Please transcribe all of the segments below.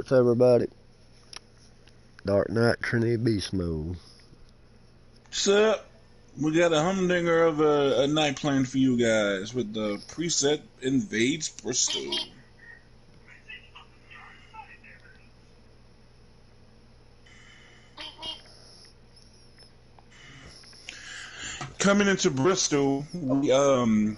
Sports, everybody. Dark Knight Trinity Beast Mode. What's up? We got a humdinger of a night planned for you guys with the preset Invades Bristol. Coming into Bristol, I'm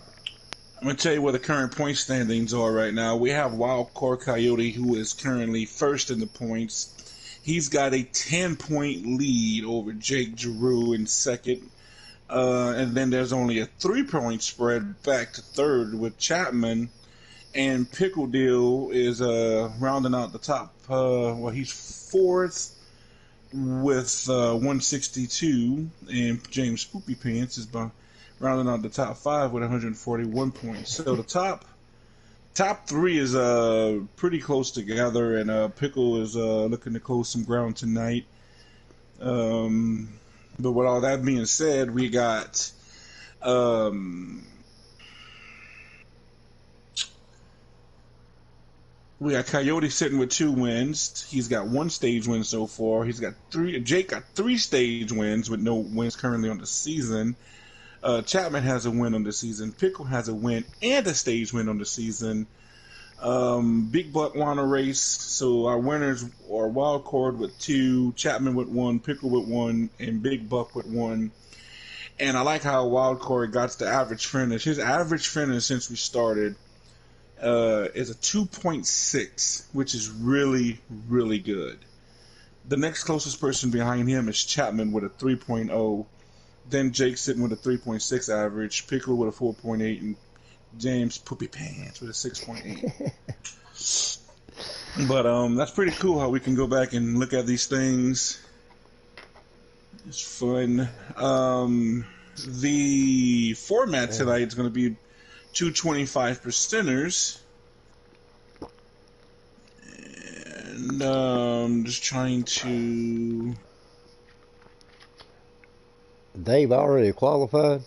gonna tell you where the current point standings are right now. We have Wildcard Coyote, who is currently first in the points. He's got a 10-point lead over Jake Giroux in second. And then there's only a 3-point spread back to third with Chapman. And Pickle Deal is rounding out the top. He's fourth with 162. And James Poopy Pants is rounding out the top 5 with 141 points. So the top three is pretty close together. And Pickle is looking to close some ground tonight. But with all that being said, we got Coyote sitting with 2 wins. He's got 1 stage win so far. Jake got 3 stage wins with no wins currently on the season. Chapman has a win on the season. Pickle has a win and a stage win on the season. Big Buck won a race, so our winners are Wildcard with 2, Chapman with 1, Pickle with 1, and Big Buck with 1. And I like how Wildcard got the average finish. His average finish since we started is a 2.6, which is really, really good. The next closest person behind him is Chapman with a 3.0. Then Jake sitting with a 3.6 average, Pickle with a 4.8, and James Poopy Pants with a 6.8. But that's pretty cool how we can go back and look at these things. It's fun. The format tonight is going to be 225 percenters. And just trying to... Dave already qualified?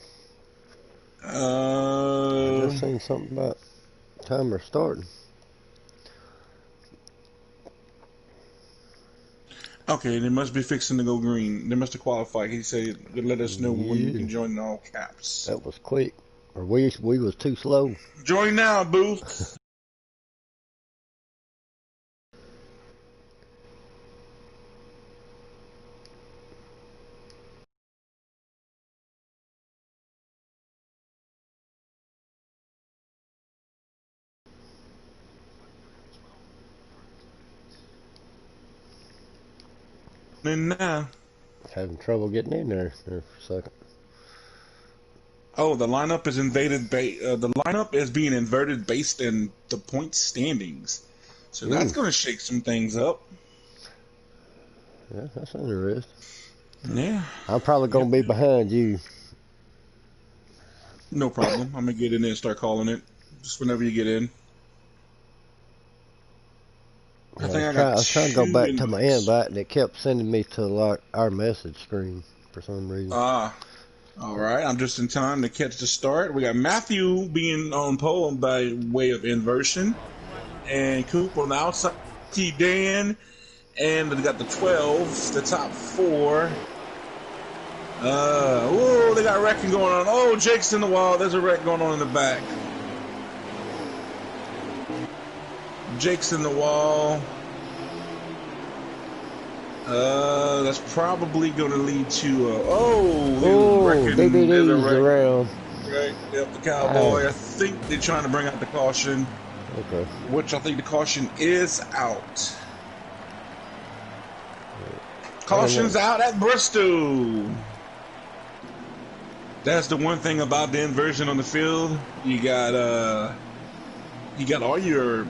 I just Uh, seen something about timer starting. okay, they must be fixing to go green. They must have qualified. He said he'd let us know when we can join in all caps. That was quick. Or we was too slow. Join now, Booth. And now. Having trouble getting in there for a second. Oh, the lineup is the lineup is being inverted based in the point standings. So that's going to shake some things up. Yeah, that's interesting. Yeah. I'm probably going to be behind you. No problem. I'm going to get in there and start calling it. Just whenever you get in. I was trying to go back to my invite, and it kept sending me to our message screen for some reason. All right. I'm just in time to catch the start. We got Matthew being on pole by way of inversion, and Coop on the outside. T. Dan, and we got the 12, the top 4. They got wrecking going on. Oh, Jake's in the wall. There's a wreck going on in the back. Jake's in the wall. That's probably going to lead to DVD's around. Right, yep, the Cowboy. I think they're trying to bring out the caution. Okay. Which I think the caution is out. Caution's out at Bristol. That's the one thing about the inversion on the field. You got all your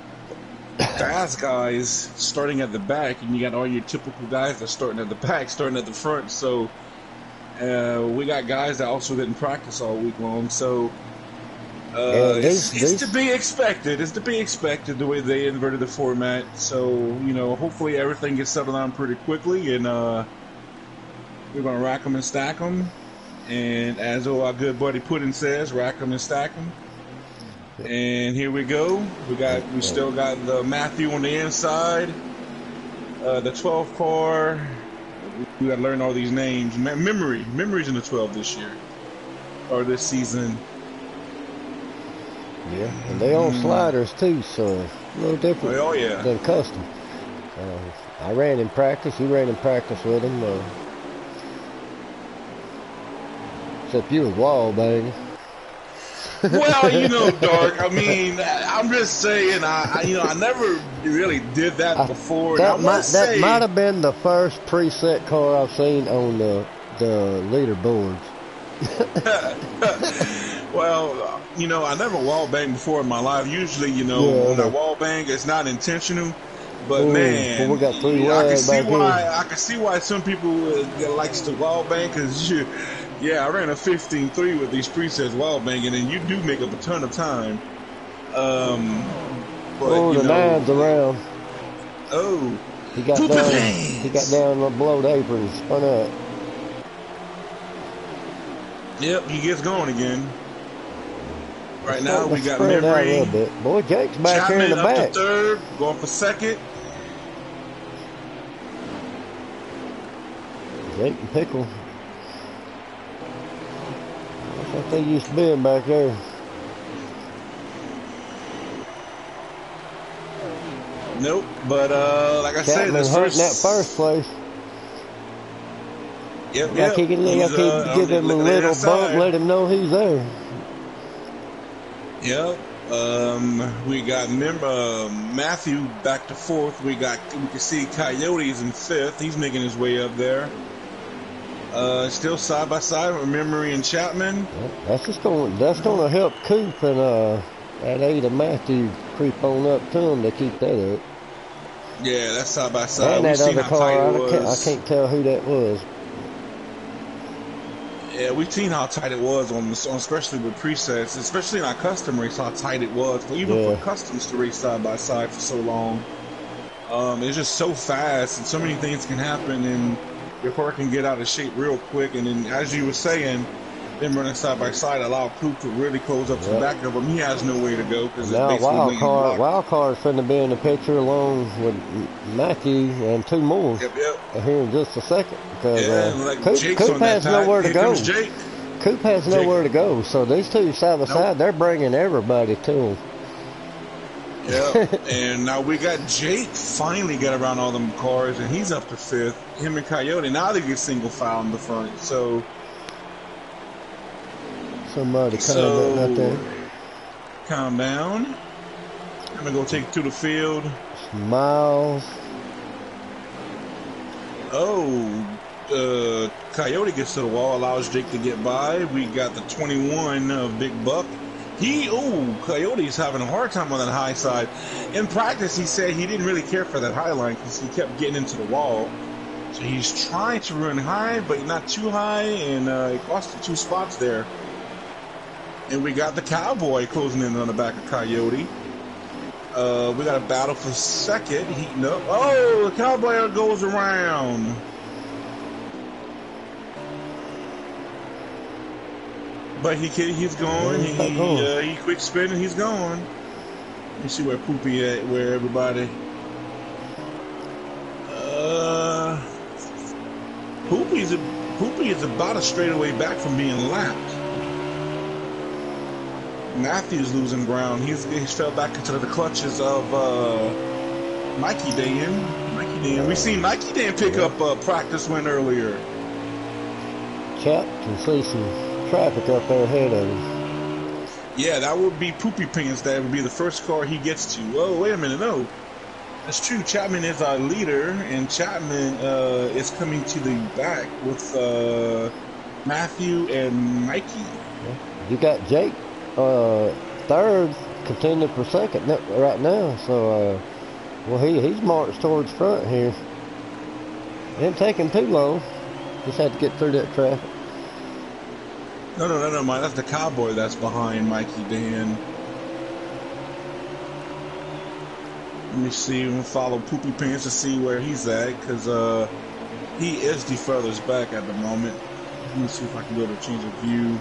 fast guys starting at the back, and you got all your typical guys that starting at the back, starting at the front. So we got guys that also didn't practice all week long. So it's to be expected. It's to be expected the way they inverted the format. So hopefully everything gets settled down pretty quickly, and we're gonna rack them and stack them. And as our good buddy Puddin says, rack them and stack them. And here we go. We still got the Matthew on the inside. The 12 car, we got to learn all these names. Memory's in the 12 this year, or this season. Yeah, and they on sliders too, so a little different than custom. I ran in practice. You ran in practice with them. Except you was wall banging. Well, you know, Dark. I mean, I'm just saying. I never really did that before. That might have been the first preset car I've seen on the leaderboards. Well, you know, I never wall banged before in my life. Usually, you know, when I wall bang, it's not intentional. But man, we got three I can see why some people likes to wall bang, because I ran a 15.3 with these presets wall banging, and you do make up a ton of time. But the nine's around. Oh, he got down the blowed apron and spun up. Yep, he gets going again. Right now we got Memory. Out a little bit. Boy, Jake's back Chapman here in the back. Up to third, going for second. Jake and Pickle. That's what they used to be back there. Nope, but like I said, this first place. Yep. He can give him a little bump, let him know he's there. Yep. We got Matthew back to fourth. We can see Coyotes in fifth. He's making his way up there. Still side by side with Memory and Chapman. That's going to help Coop and that Ada Matthew creep on up to him to keep that up. Yeah, that's side by side. And that other car, I can't tell who that was. Yeah, we've seen how tight it was on especially with presets, especially in our custom race, how tight it was. But even for customs to race side by side for so long, it's just so fast, and so many things can happen, and your car can get out of shape real quick. And then, as you were saying, them running side by side allow Coop to really close up to the back of him. He has nowhere to go because now Wild Card's finna be in the picture along with Matthew and two more. Yep. Here in just a second, because Coop has nowhere to go. Jake. Coop has nowhere to go, so these two side by side, they're bringing everybody to him. Yeah, and now we got Jake finally got around all them cars, and he's up to fifth. Him and Coyote, now they get single file in the front, so somebody calm down out there. Calm down. I'm gonna go take it to the field. Miles. Coyote gets to the wall, allows Jake to get by. We got the 21 of Big Buck. Coyote's having a hard time on that high side. In practice, he said he didn't really care for that high line because he kept getting into the wall. So he's trying to run high, but not too high, and it cost him 2 spots there. And we got the Cowboy closing in on the back of Coyote. We got a battle for second, heating up. Oh, the Cowboy goes around. But he's going. He quick spinning. He's going. Let me see where Poopy at. Where everybody. Poopy is about a straightaway back from being lapped. Matthew's losing ground. He's fell back into the clutches of Mikey Dan. We seen Mikey Dan pick up a practice win earlier. Chap can see some traffic up there ahead of him. Yeah, that would be Poopy Pants. That would be the first car he gets to. Oh, wait a minute. No. That's true. Chapman is our leader, and Chapman is coming to the back with Matthew and Mikey. You got Jake third, contending for second right now. So, he's marched towards front here. Didn't take him too long. Just had to get through that traffic. No, Mike. That's the Cowboy that's behind Mikey Dan. Let me see. We'll follow Poopy Pants to see where he's at, because he is the furthest back at the moment. Let me see if I can go to change of view.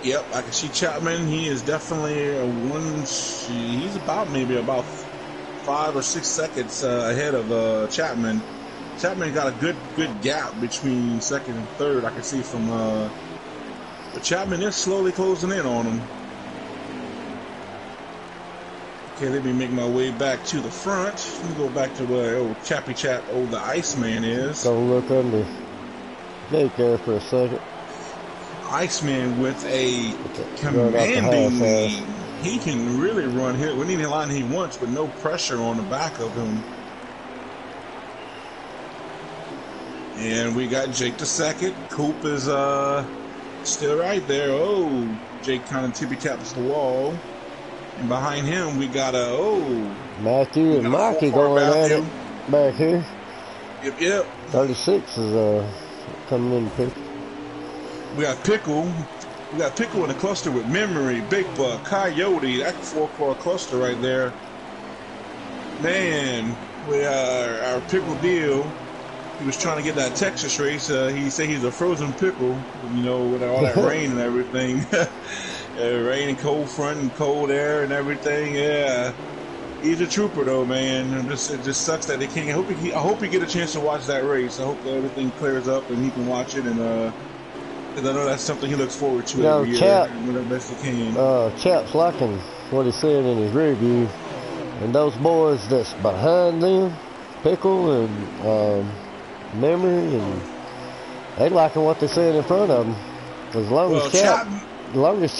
Yep, I can see Chapman. He is definitely he's about 5 or 6 seconds ahead of Chapman. Chapman got a good gap between second and third. I can see from but Chapman is slowly closing in on him. Okay, let me make my way back to the front. Let me go back to where the Iceman is. Go look under Jake there for a second. Iceman with a commanding lead. He can really run here with any line he wants with no pressure on the back of him. And we got Jake the second. Coop is still right there. Oh, Jake kind of tippy taps the wall. And behind him we got Matthew and Mikey going at it back here. Yep. 36 is coming in the picture. We got Pickle. We got Pickle in the cluster with Memory, Big Buck, Coyote. That's a 4-car cluster right there. Man, with our Pickle deal, he was trying to get that Texas race. He said he's a frozen pickle, you know, with all that rain and everything. Rain and cold front and cold air and everything. Yeah, he's a trooper though, man. It just sucks that they can't. I hope he get a chance to watch that race. I hope that everything clears up and he can watch it. And because I know that's something he looks forward to every year. Doing the best he can. Chap's liking what he said in his review, and those boys that's behind them, Pickle and Memory, and they liking what they said in front of them. As long as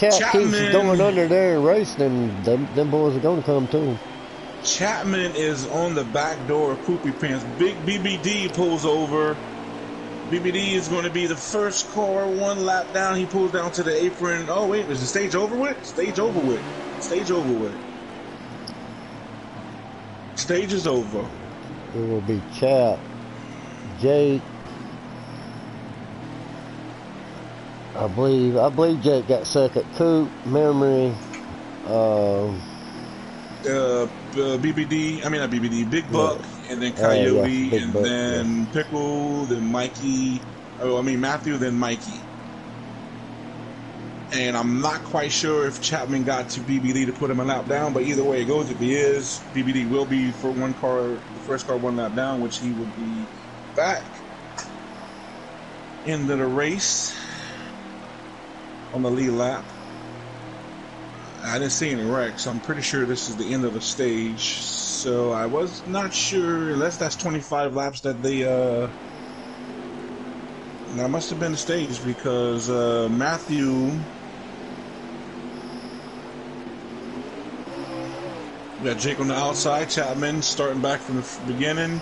Chap keeps going under there and racing, them boys are going to come too. Chapman is on the back door of Poopy Pants. Big BBD pulls over. BBD is going to be the first car, 1 lap down. He pulls down to the apron. Oh, wait, is the stage over with? Stage over with. Stage over with. Stage is over. It will be Chap, Jake. I believe Jake got second. Coop, Memory, BBD. I mean not BBD. Big Buck, and then Coyote, and then Pickle, then Mikey. Matthew, then Mikey. And I'm not quite sure if Chapman got to BBD to put him a lap down, but either way it goes, if he is, BBD will be for the first car 1 lap down, which he will be back into the race on the lead lap. I didn't see any wrecks. I'm pretty sure this is the end of the stage. So I was not sure, unless that's 25 laps that they, that must have been the stage, because Matthew, we got Jake on the outside, Chapman starting back from the beginning.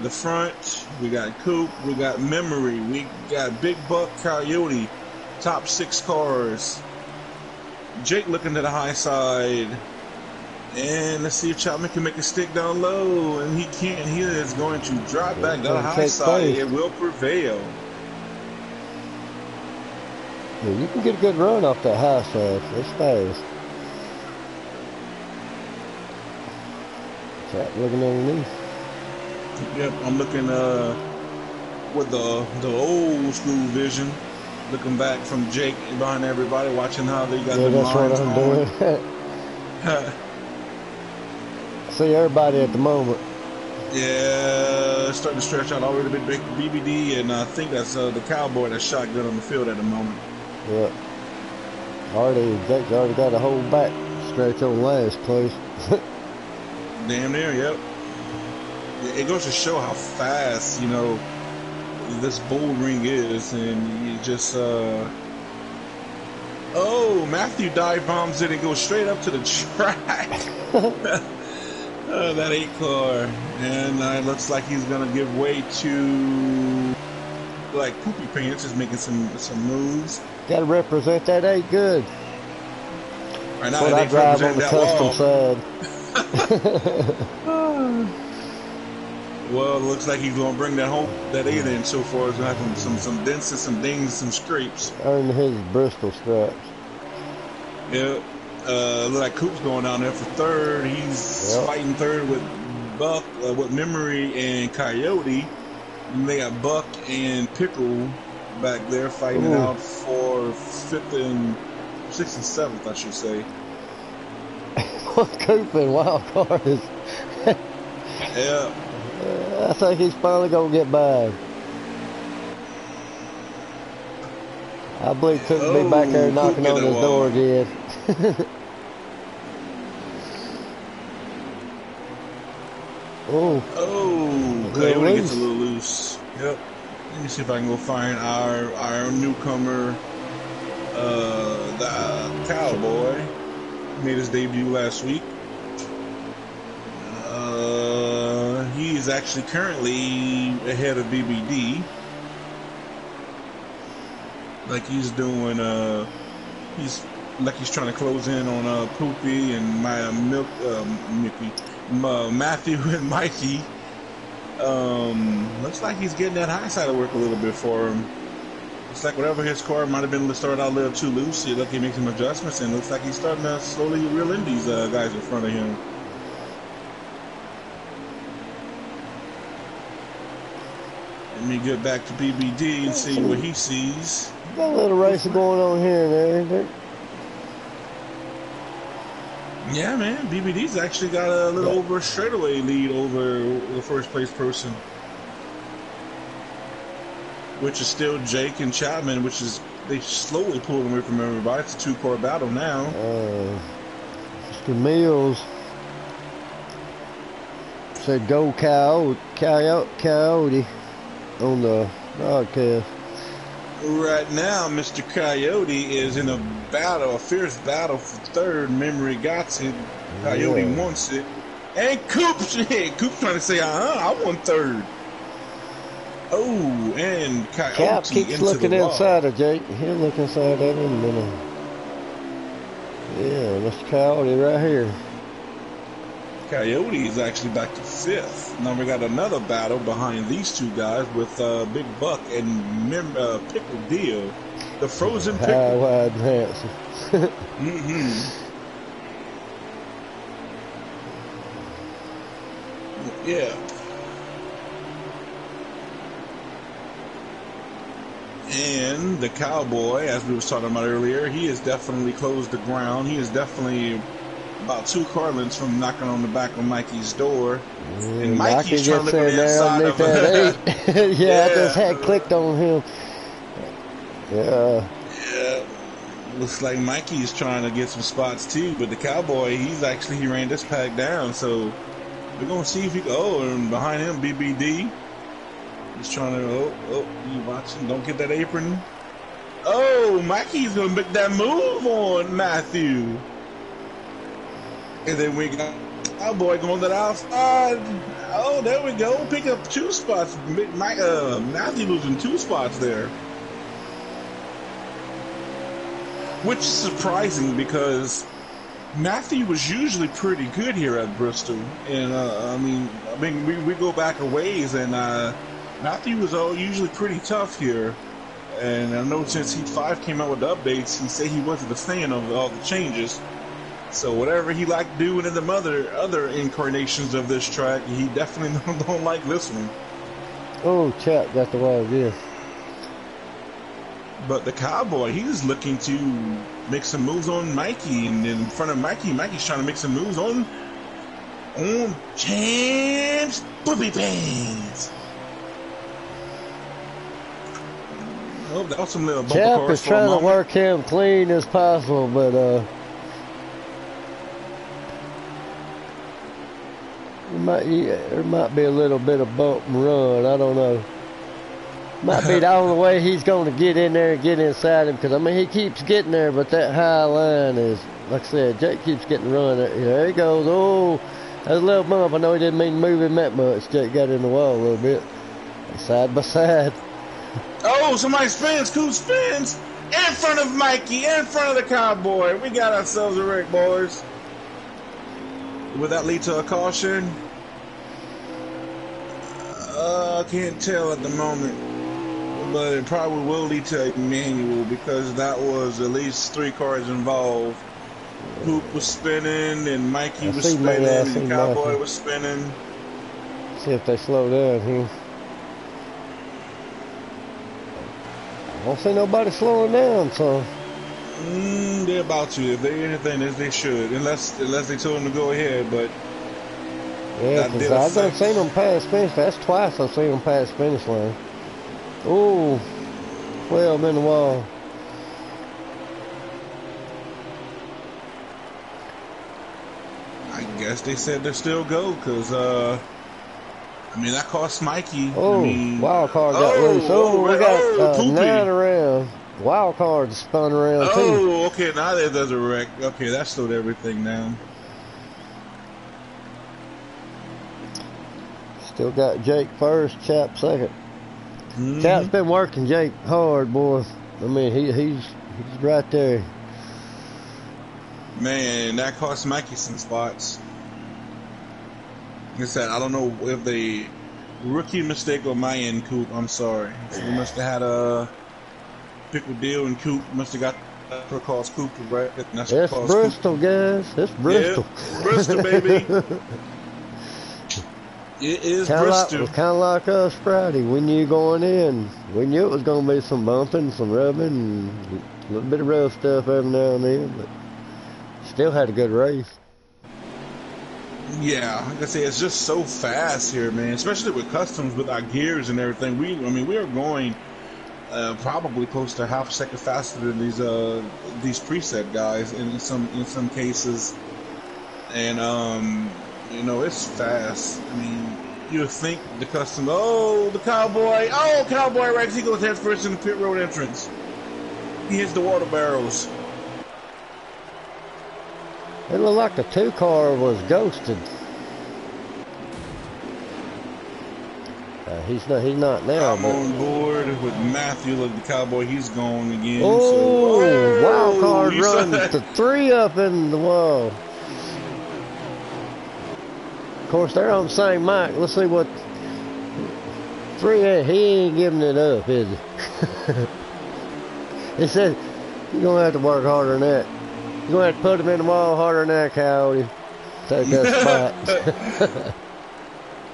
The front, we got Coop, we got Memory, we got Big Buck, Coyote. Top 6 cars. Jake looking to the high side. And let's see if Chapman can make a stick down low. And he can't. He is going to drop back down the high side. It will prevail. Yeah, you can get a good run off that high side. It's fast. Chap looking underneath. Yep, I'm looking with the old school vision. Looking back from Jake and behind everybody, watching how they got the lines on. See everybody at the moment. Yeah, starting to stretch out already a bit. BBD, and I think that's the Cowboy that's shotgun on the field at the moment. Yeah. Jake's already got a whole back stretch on last place. Damn near, yep. It goes to show how fast, this bull ring is, and you just Matthew dive bombs it and goes straight up to the track. That 8 car, and it looks like he's gonna give way to Poopy Pants is making some moves. Gotta represent that 8 good. Right now, I drive on the custom side. Well, it looks like he's going to bring that 8 in so far. He's going to have some dents and some dings, some scrapes. Earned his Bristol straps. Yeah. Look like Coop's going down there for third. He's fighting third with Buck, with Memory and Coyote. And they got Buck and Pickle back there fighting it out for 6th and 7th, I should say. Coop and wild card is Yeah. I think he's finally gonna get by. I believe Cook will be back there Oh, Coop knocking get on a his door wall. again. Oh, Oh, a little Coyote gets a loose. little loose. Yep. Let me see if I can go find our newcomer, the Cowboy. Made his debut last week. He is actually currently ahead of BBD. Like he's doing, he's like he's trying to close in on Poopy and my Matthew and Mikey. Looks like he's getting that high side of work a little bit for him. Looks like whatever his car might have been started out a little too loose. He looks like he makes some adjustments, and looks like he's starting to slowly reel in these guys in front of him. Let me get back to BBD and see what he sees. Got a little racing going on here and there. Yeah, man, BBD's actually got a little over a straightaway lead over the first place person, which is still Jake and Chapman, which is they slowly pulled away from everybody. It's a two-car battle now. Mr. Mills said go Coyote on the broadcast. Right now, Mr. Coyote is in a fierce battle for third. Memory got it. Coyote wants it. And Coop's trying to say, I want third. Oh, and Coyote Cap keeps into looking the wall. inside of Jake. He'll look inside at him. Yeah, Mr. Coyote right here. Coyote is actually back to fifth. Now we got another battle behind these two guys with Big Buck and Pickle Dio, the frozen pickle. High, wide, and handsome. Yeah. And the Cowboy, as we were talking about earlier, he has definitely closed the ground. He is definitely about 2 car lengths from knocking on the back of Mikey's door. And Mikey's trying to look on the inside of that 8. Yeah, I just had yeah. clicked on him. Yeah. Yeah. Looks like Mikey's trying to get some spots too, but the Cowboy, he ran this pack down, so we're gonna see if he and behind him BBD. He's trying to you watching, don't get that apron. Oh, Mikey's gonna make that move on Matthew. And then we got Cowboy going to the outside. Oh, there we go. Pick up 2 spots. Matthew losing 2 spots there. Which is surprising because Matthew was usually pretty good here at Bristol. And, we go back a ways, and Matthew was usually pretty tough here. And I know since Heat 5 came out with the updates, he said he wasn't a fan of all the changes. So whatever he liked doing in the other incarnations of this track, he definitely don't like this one. Oh, Chap got the wall again. But the Cowboy, he's looking to make some moves on Mikey, and in front of Mikey's trying to make some moves on Champs Booby Pants. Oh, that was some little bumper Chap cars is for a trying to moment. work him clean as possible, but there might be a little bit of bump and run. I don't know. Might be the only way he's going to get in there and get inside him, because he keeps getting there, but that high line is, like I said, Jake keeps getting run. There he goes. Oh, that's a little bump. I know he didn't mean to move him that much. Jake got in the wall a little bit. Side by side. Oh, somebody spins. Coop spins in front of Mikey, in front of the Cowboy. We got ourselves a wreck, boys. Would that lead to a caution? I can't tell at the moment, but it probably will lead to a manual because that was at least 3 cars involved. Coop was spinning, and Mikey was spinning, and Cowboy was spinning. See if they slow down here. I don't see nobody slowing down, so. They're about to. If they anything, as they should, unless they told them to go ahead. But Yeah, That 'cause did I done seen affect. them pass finish. That's twice I've seen them pass finish line. Ooh, 12 in the wall. I guess they said they still go because I mean that cost Mikey. I Oh, mean, wild card got loose. oh, Oh, we got Poopy. 9 around. Wild card spun around too. Oh, okay, now there's a wreck. Okay, that slowed everything down. Still got Jake first, Chap second. Chap's Mm-hmm. been working Jake hard, boy. I mean, he's right there. Man, that cost Mikey some spots. Like I said, I don't know if they rookie mistake on my end, Coop. I'm sorry. So we must have had a pickle deal, and Coop must have got that for cost Coop, right? That's what It's cost Coop. Bristol, guys. It's Yeah, Bristol. Bristol, baby. It is Bristol. Kind of like us Friday. We knew going in. We knew it was going to be some bumping, some rubbing, and a little bit of rough stuff every now and then, but still had a good race. Yeah, like I say, it's just so fast here, man. Especially with customs, with our gears and everything. We are going probably close to half a second faster than these preset guys in some cases, and it's fast. I mean, you would think the custom. Oh, the cowboy! Oh, cowboy Rex! He goes head first in the pit road entrance. He hits the water barrels. It looked like the 2-car was ghosted. He's not now. I'm on board with Matthew. Look, the cowboy, he's going again. Oh, wild card you run to 3 up in the wall. Of course, they're on the same mic. Let's see what 3 is. He ain't giving it up, is he? He said, you're going to have to work harder than that. You're going to have to put him in the wall harder than that, Coyote. Take that spot.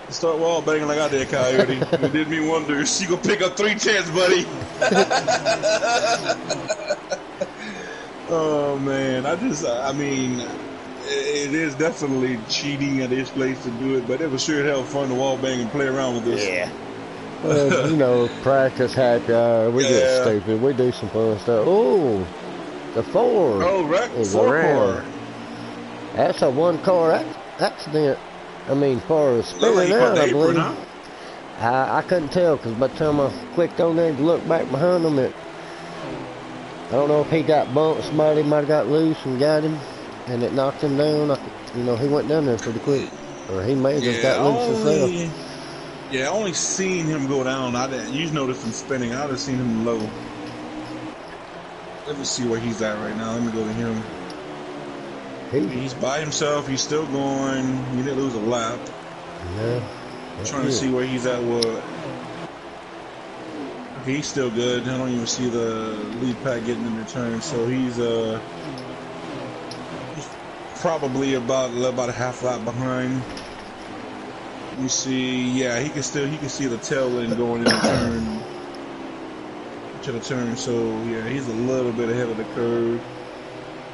Start wall banging like I did, Coyote. It did me wonders. You gonna pick up 3 10s, buddy. Oh man, I mean, it is definitely cheating at this place to do it, but it was sure hell fun to wall bang and play around with this. Yeah. Well, practice happy hour. We get stupid. We do some fun stuff. Oh, the 4. Oh, right. Is 4-car. That's a 1-car accident. I mean, as far as spinning out, I believe. Huh? I couldn't tell because by the time I clicked on there to look back behind him, I don't know if he got bumped. Somebody might have got loose and got him, and it knocked him down. He went down there pretty quick, or he may have just got loose himself. Yeah, I only seen him go down. I didn't. You noticed him spinning. I'd have seen him low. Let me see where he's at right now. Let me go to him. He's by himself. He's still going. He didn't lose a lap. Yeah. Trying to see where he's at. Okay, he's still good. I don't even see the lead pack getting in the turn. So he's probably about a half lap behind. You see, yeah, he can see the tail end going in the turn to the turn. So yeah, he's a little bit ahead of the curve.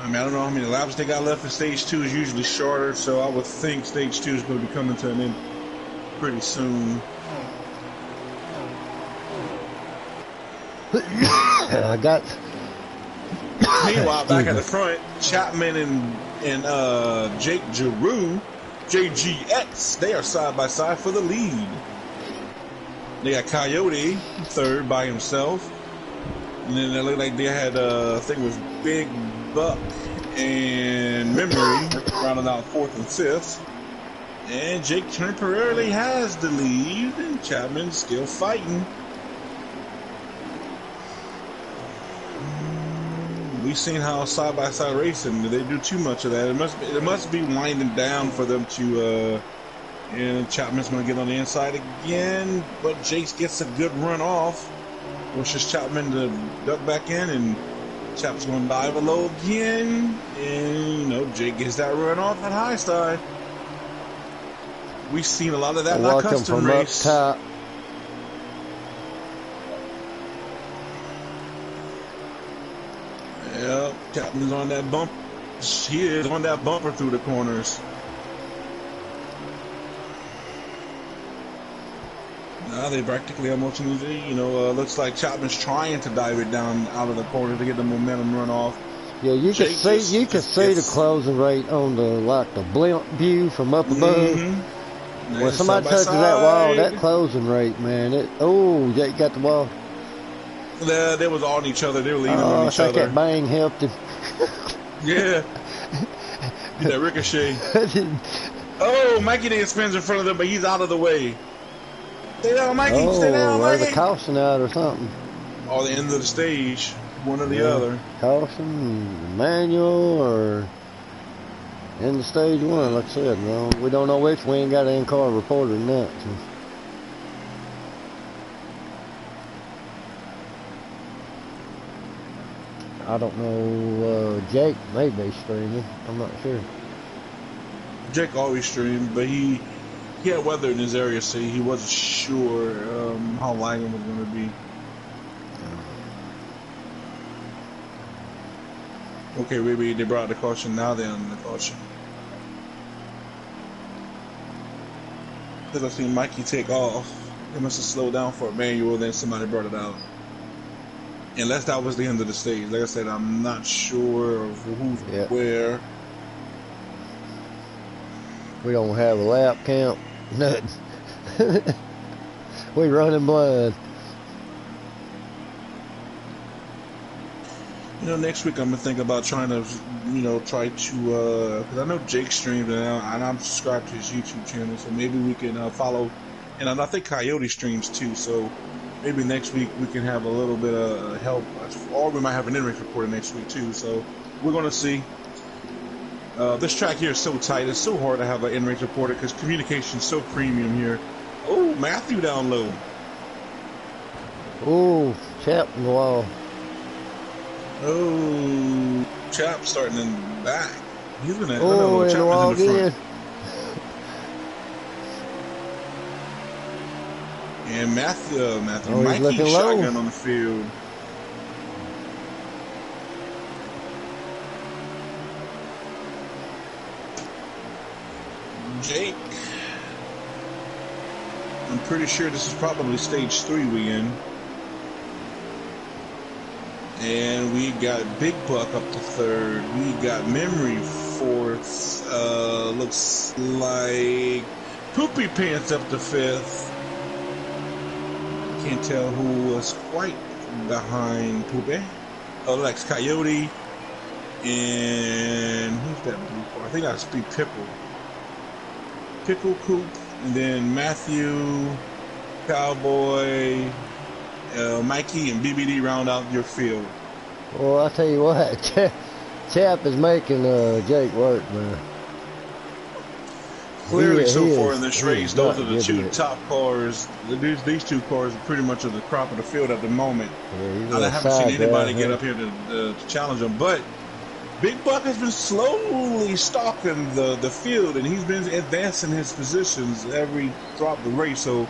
I mean, I don't know how many laps they got left. In stage 2 is usually shorter, so I would think stage 2 is going to be coming to an end pretty soon. I got. Meanwhile, back at the front, Chapman and Jake Giroux, JGX, they are side by side for the lead. They got Coyote third by himself, and then it looked like they had I think it was Big Buck and Memory rounding out 4th and 5th. And Jake temporarily has the lead, and Chapman's still fighting. We've seen how side-by-side racing, they do too much of that. It must be winding down for them to, and Chapman's going to get on the inside again, but Jake gets a good run off. Pushes Chapman to duck back in, and Chapman's going to dive low again, and, Jake gets that run off at high side. We've seen a lot of that in our custom race. Up top. Yep, Chapman's on that bump. He is on that bumper through the corners. They practically almost in the, looks like Chapman's trying to dive it down out of the corner to get the momentum run off. Yeah, you can Jake see just the gets. closing rate on the blimp view from up above. Mm-hmm. When Side somebody by touches that wall, that side. closing rate, man, Jake got the ball. They was on each other. They were leaning on Oh, I each think that other. bang helped him. Yeah. Get that ricochet. Oh, Mikey then spins in front of them, but he's out of the way. Stay down, Mikey. Stay down, There's a Mikey. caution out or something. Or the end of the stage. One or the other. Caution, manual, or end of stage one, like I said. No, we don't know which. We ain't got an in-car reporter in that. So. I don't know. Jake may be streaming. I'm not sure. Jake always streamed, but he had weather in his area, so he wasn't sure how Langan was going to be. Okay, maybe they brought the caution. Now they're on the caution. Because I've seen Mikey take off. They must have slowed down for a manual, then somebody brought it out. Unless that was the end of the stage. Like I said, I'm not sure of who's where. We don't have a lap count. Nothing. We running blind. Next week I'm going to think about trying to, because I know Jake streams and I'm subscribed to his YouTube channel, so maybe we can follow. And I think Coyote streams too, so maybe next week we can have a little bit of help, or we might have an in-race reporter next week too. So we're going to see. This track here is so tight. It's so hard to have an in-race reporter because communication is so premium here. Oh, Matthew down low. Oh, Chap in the wall. Oh, Chap starting in the back. He's going to. Oh, in the wall again. And Mikey shotgun on the field. Jake. I'm pretty sure this is probably stage 3 we in. And we got Big Buck up to 3rd. We got Memory 4th. Looks like Poopy Pants up to 5th. Can't tell who was quite behind Poopy. Lex Coyote. And who's that blue car? I think that's be Pickle Coop. And then Matthew, Cowboy, Mikey, and BBD round out your field. Well, I tell you what, Chap is making Jake work, man. Clearly, so far in this race, those are the 2 top cars. These 2 cars are pretty much at the crop of the field at the moment. Yeah, I haven't seen anybody get up here to challenge them, but Big Buck has been slowly stalking the field, and he's been advancing his positions every throughout the race. So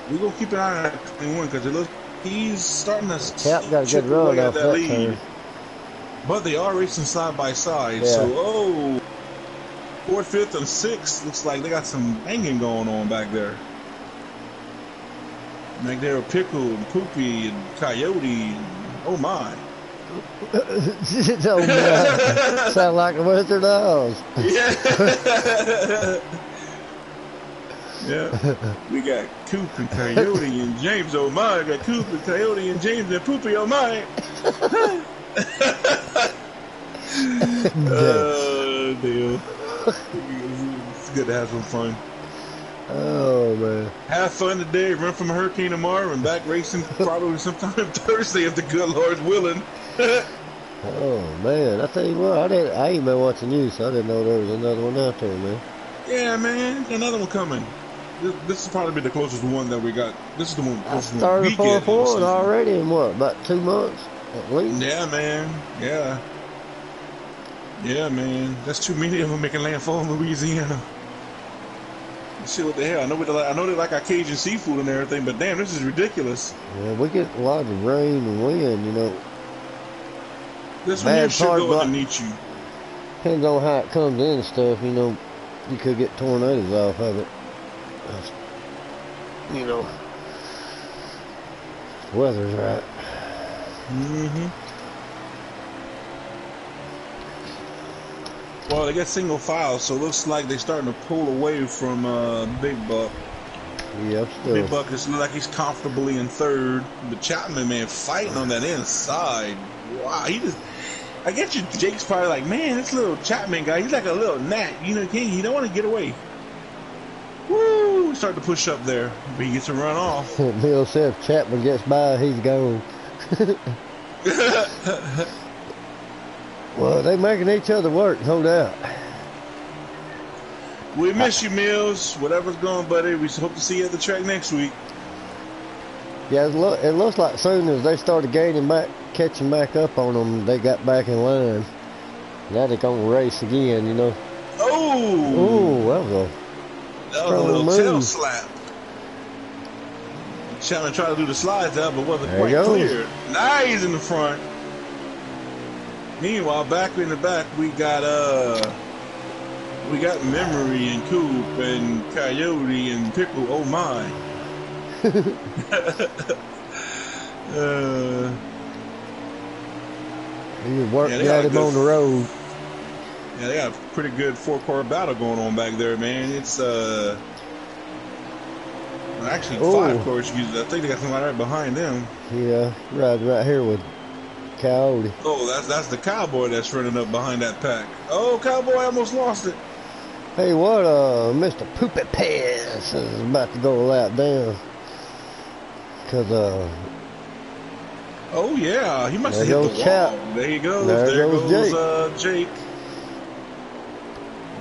we're gonna keep an eye on 21 because it looks he's starting to Chap got a good run off that lead. Turn. But they are racing side by side. Yeah. So 4th, 5th, and 6th looks like they got some banging going on back there. Back there with Pickle and Poopy and Coyote. And, oh my. Oh man, sound like a Wizard of Oz. Yeah. Yeah. We got Coop and Coyote and James. Oh my, I got Coop and Coyote and James and Poopy. Oh my. Deal. It's good to have some fun. Oh man. Have fun today. Run from a hurricane tomorrow and back racing probably sometime Thursday if the good Lord's willing. Oh man, I tell you what, I ain't been watching you, so I didn't know there was another one out there, man. Yeah, man, another one coming. This is probably the closest one that we got. This is the one. I started forward already in what, about 2 months at least? Yeah, man. Yeah. Yeah, man. That's too many of them making landfall in Louisiana. Shit, what the hell? I know they like our Cajun seafood and everything, but damn, this is ridiculous. Yeah, we get a lot of rain and wind, you know. This one here should go underneath you. Depends on how it comes in and stuff, you know. You could get tornadoes off of it. You know, weather's right. Well, they got single file, so it looks like they're starting to pull away from Big Buck. Yep, still. Big Buck just looks like he's comfortably in third. But Chapman, man, fighting on that inside. Wow, I get you. Jake's probably like, man, this little Chapman guy, he's like a little gnat. You know, he don't want to get away. Woo! Start to push up there, but he gets a run off. Bill said if Chapman gets by, he's gone. Well, they making each other work, no doubt. We miss you, Mills. Whatever's going, buddy. We hope to see you at the track next week. Yeah, it looks like soon as they started gaining back, catching back up on them, they got back in line. Now they're going to race again, you know. Oh! That was a little move. tail slap. Chapman tried to do the slides out, but wasn't There quite clear. Now he's in the front. Meanwhile, back in the back, we got Memory and Coop and Coyote and Pickle. Oh my! He worked at him on the road. Yeah, they got a pretty good four-car battle going on back there, man. It's actually 5-car. Excuse me. I think they got somebody right behind them. Yeah, right here with Coyote. Oh, that's the Cowboy that's running up behind that pack. Oh, Cowboy almost lost it. Hey, what Mr. Poopy Pants is about to go a lap down. Cause oh yeah, he must have hit the wall. Chap. There he goes. There goes Jake.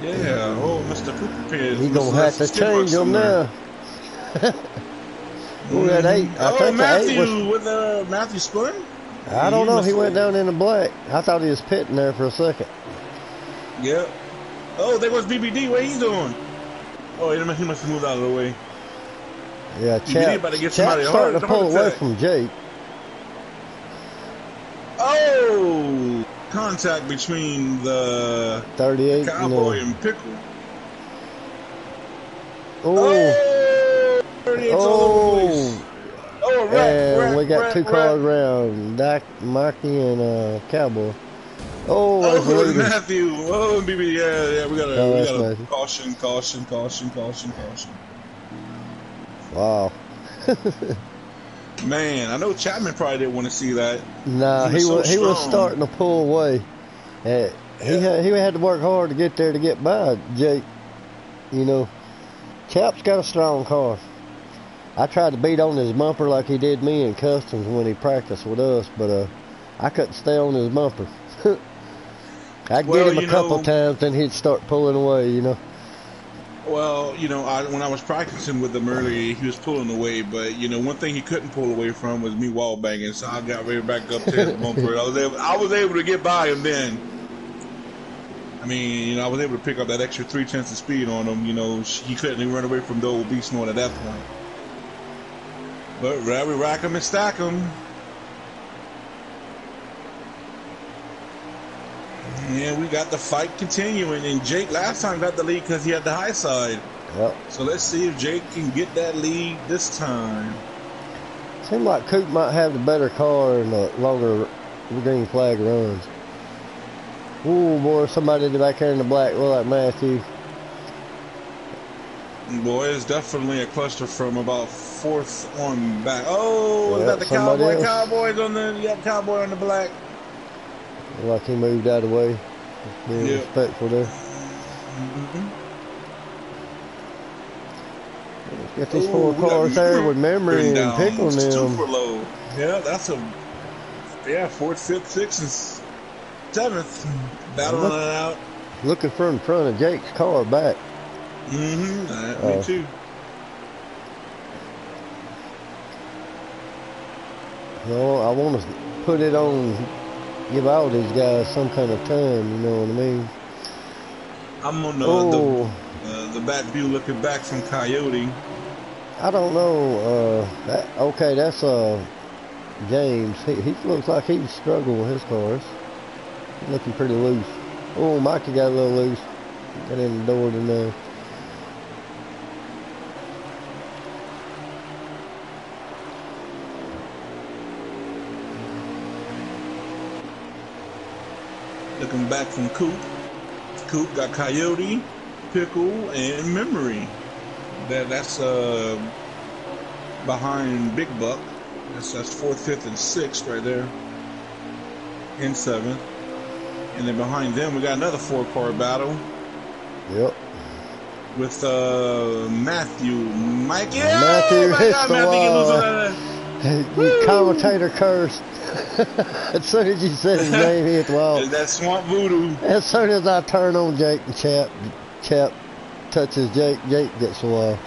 Yeah. Oh, Mr. Poopy Pants. He's gonna have to change him now. Who had 8? I think Matthew with Matthew spun. I don't know. He went down in the black. I thought he was pitting there for a second. Yep. Oh, there was BBD. What he's doing? Oh, he must have moved out of the way. Yeah, Chap's starting to pull away from Jake. Oh, contact between the 38 Cowboy and Pickle. Oh, 38's all over the place. Oh, and we got 2 cars around, Marky and Cowboy. Oh, Matthew. Oh, BB. Yeah, we gotta caution. Wow. Man, I know Chapman probably didn't want to see that. Nah, he was starting to pull away. He had to work hard to get there to get by Jake. You know, Chap's got a strong car. I tried to beat on his bumper like he did me in customs when he practiced with us, but I couldn't stay on his bumper. I'd get him a couple times, then he'd start pulling away, you know. Well, you know, when I was practicing with him earlier, he was pulling away, but, you know, one thing he couldn't pull away from was me wall banging, so I got right back up to his bumper. I was able to get by him then. I mean, you know, I was able to pick up that extra 3/10 of speed on him. You know, he couldn't even run away from the old beast mode at that point. But we rack him and stack him. And we got the fight continuing. And Jake last time got the lead because he had the high side. Yep. So let's see if Jake can get that lead this time. Seems like Coop might have the better car and the longer green flag runs. Ooh, boy, somebody back there in the black look like Matthew. Boy, it's definitely a cluster from about 4th on back. Oh, is that the Cowboy? Else. Cowboys on the Cowboy on the black. Look like he moved out of the way. Being respectful there. Let's get these 4 cars there with Memory and Pickle and them. Super low. Yeah, that's 4th, 5th, 6th, and 7th. Battling it out. Looking for in front of Jake's car back. Me too. Well, I want to put it on, give all these guys some kind of time, you know what I mean? I'm on the back view looking back from Coyote. I don't know. That's James. He looks like he's struggling with his cars. He's looking pretty loose. Oh, Mikey got a little loose. Got in the door tonight. Looking back from Coop. Coop got Coyote, Pickle, and Memory. That's behind Big Buck. That's fourth, fifth, and sixth right there. In seventh. And then behind them, we got another 4-car battle. Yep. With Matthew. Mikey. Matthew Oh, my hits God, the Matthew can lose wall. that. You commentator cursed. As soon as you said his name, he hit the wall. That swamp voodoo. As soon as I turn on Jake and Chap touches Jake gets the wall.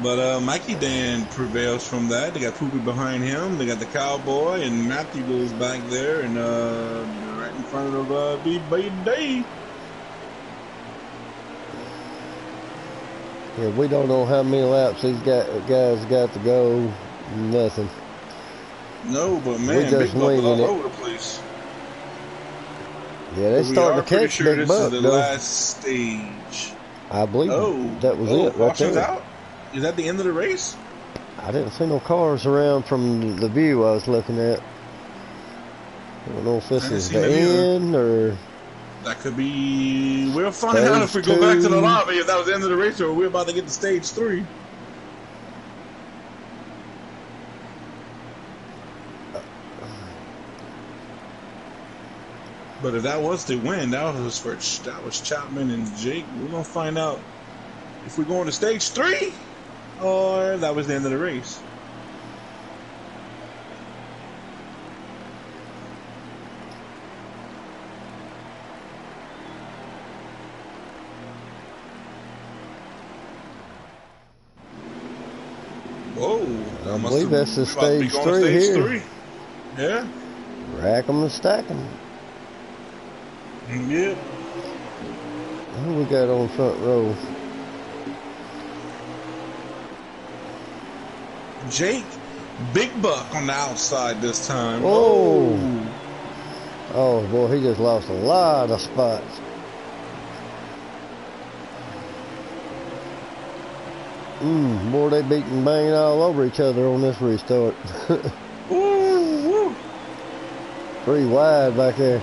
But Mikey Dan prevails from that. They got Poopy behind him. They got the Cowboy, and Matthew goes back there and right in front of B-Day. Yeah, we don't know how many laps these guys got to go. Nothing. No, but man, we just Big Buck was all it. over the place. Yeah, they starting to catch sure Big Buck, this is the last stage. I believe that was it right there. Out? Is that the end of the race? I didn't see no cars around from the view I was looking at. I don't know if this is the end or... That could be... We'll find out if we go back to the lobby if that was the end of the race or we're about to get to stage 3. But if that was the win, that was Chapman and Jake. We're gonna find out if we're going to stage 3 or that was the end of the race. Whoa! I believe that's the stage 3 here. Yeah. Rack 'em and stack 'em. Yep. Who we got on front row? Jake, Big Buck on the outside this time. Oh. Oh boy, he just lost a lot of spots. Boy, they beating Bangin all over each other on this restart. Woo. 3 wide back there.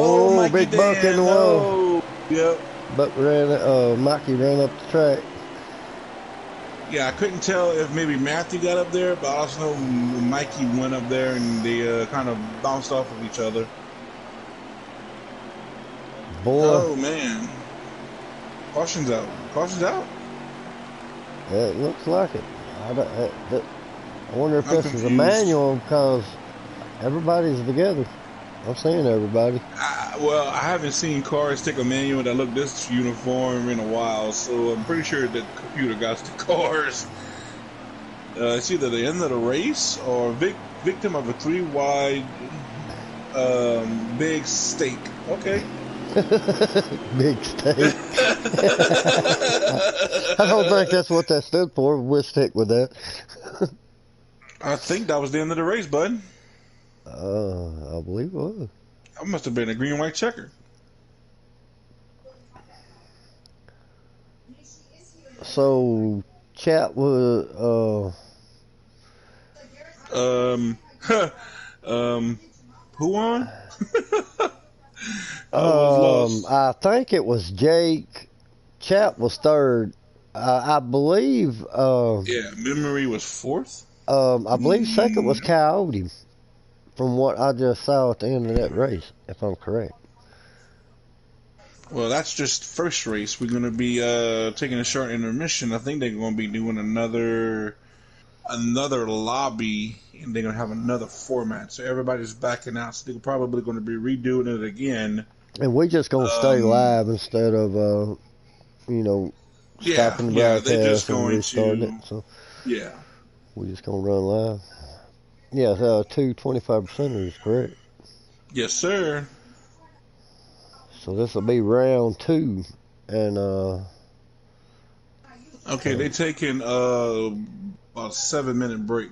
Oh, Big Buck in the wall. Yep. Buck Mikey ran up the track. Yeah, I couldn't tell if maybe Matthew got up there, but I also know Mikey went up there and they kind of bounced off of each other. Boy. Oh, man. Caution's out. Caution's out? Yeah, it looks like it. I wonder if this is a manual because everybody's together. I'm seeing everybody. Well, I haven't seen cars take a manual that look this uniform in a while, so I'm pretty sure the computer got the cars. It's either the end of the race or victim of a 3-wide big steak. Okay. Big steak. I don't think that's what that stood for. We'll stick with that. I think that was the end of the race, bud. I believe it was. That must have been a green-white checker. So, chat was, who won? I think it was Jake. Chat was third. I believe, yeah, Memory was fourth. I believe second was Coyote. From what I just saw at the end of that race, if I'm correct. Well, that's just first race. We're going to be taking a short intermission. I think they're going to be doing another lobby, and they're going to have another format. So everybody's backing out, so they're probably going to be redoing it again. And we're just going to stay live instead of, stopping the broadcast and restarting it. So yeah. We're just going to run live. Yeah, 2 25%ers, correct? Yes, sir. So this will be round 2, and okay, they're taking about a 7-minute break.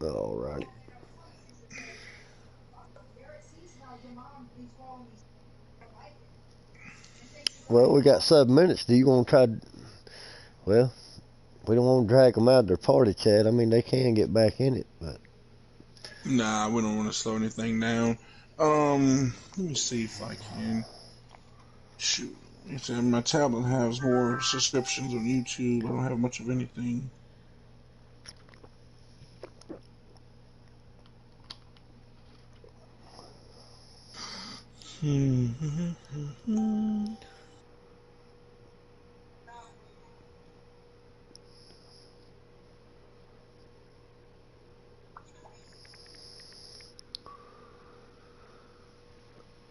All right. Well, we got 7 minutes. Do you want to try? Well, we don't want to drag them out of their party chat. I mean, they can get back in it, but Nah, we don't want to slow anything down. Let me see if I can. Shoot. My tablet has more subscriptions on YouTube. I don't have much of anything.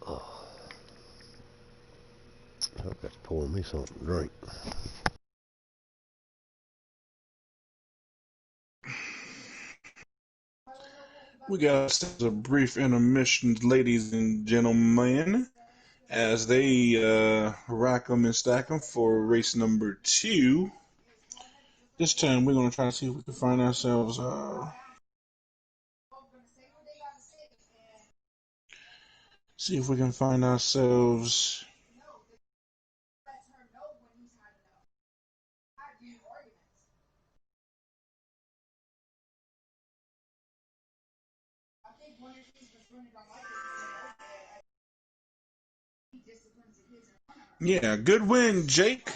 oh, I've got to pour me something to drink. We got a brief intermission, ladies and gentlemen, as they rack them and stack them for race number 2. This time we're going to try to see if we can find ourselves. See if we can find ourselves. Yeah, good win, Jake.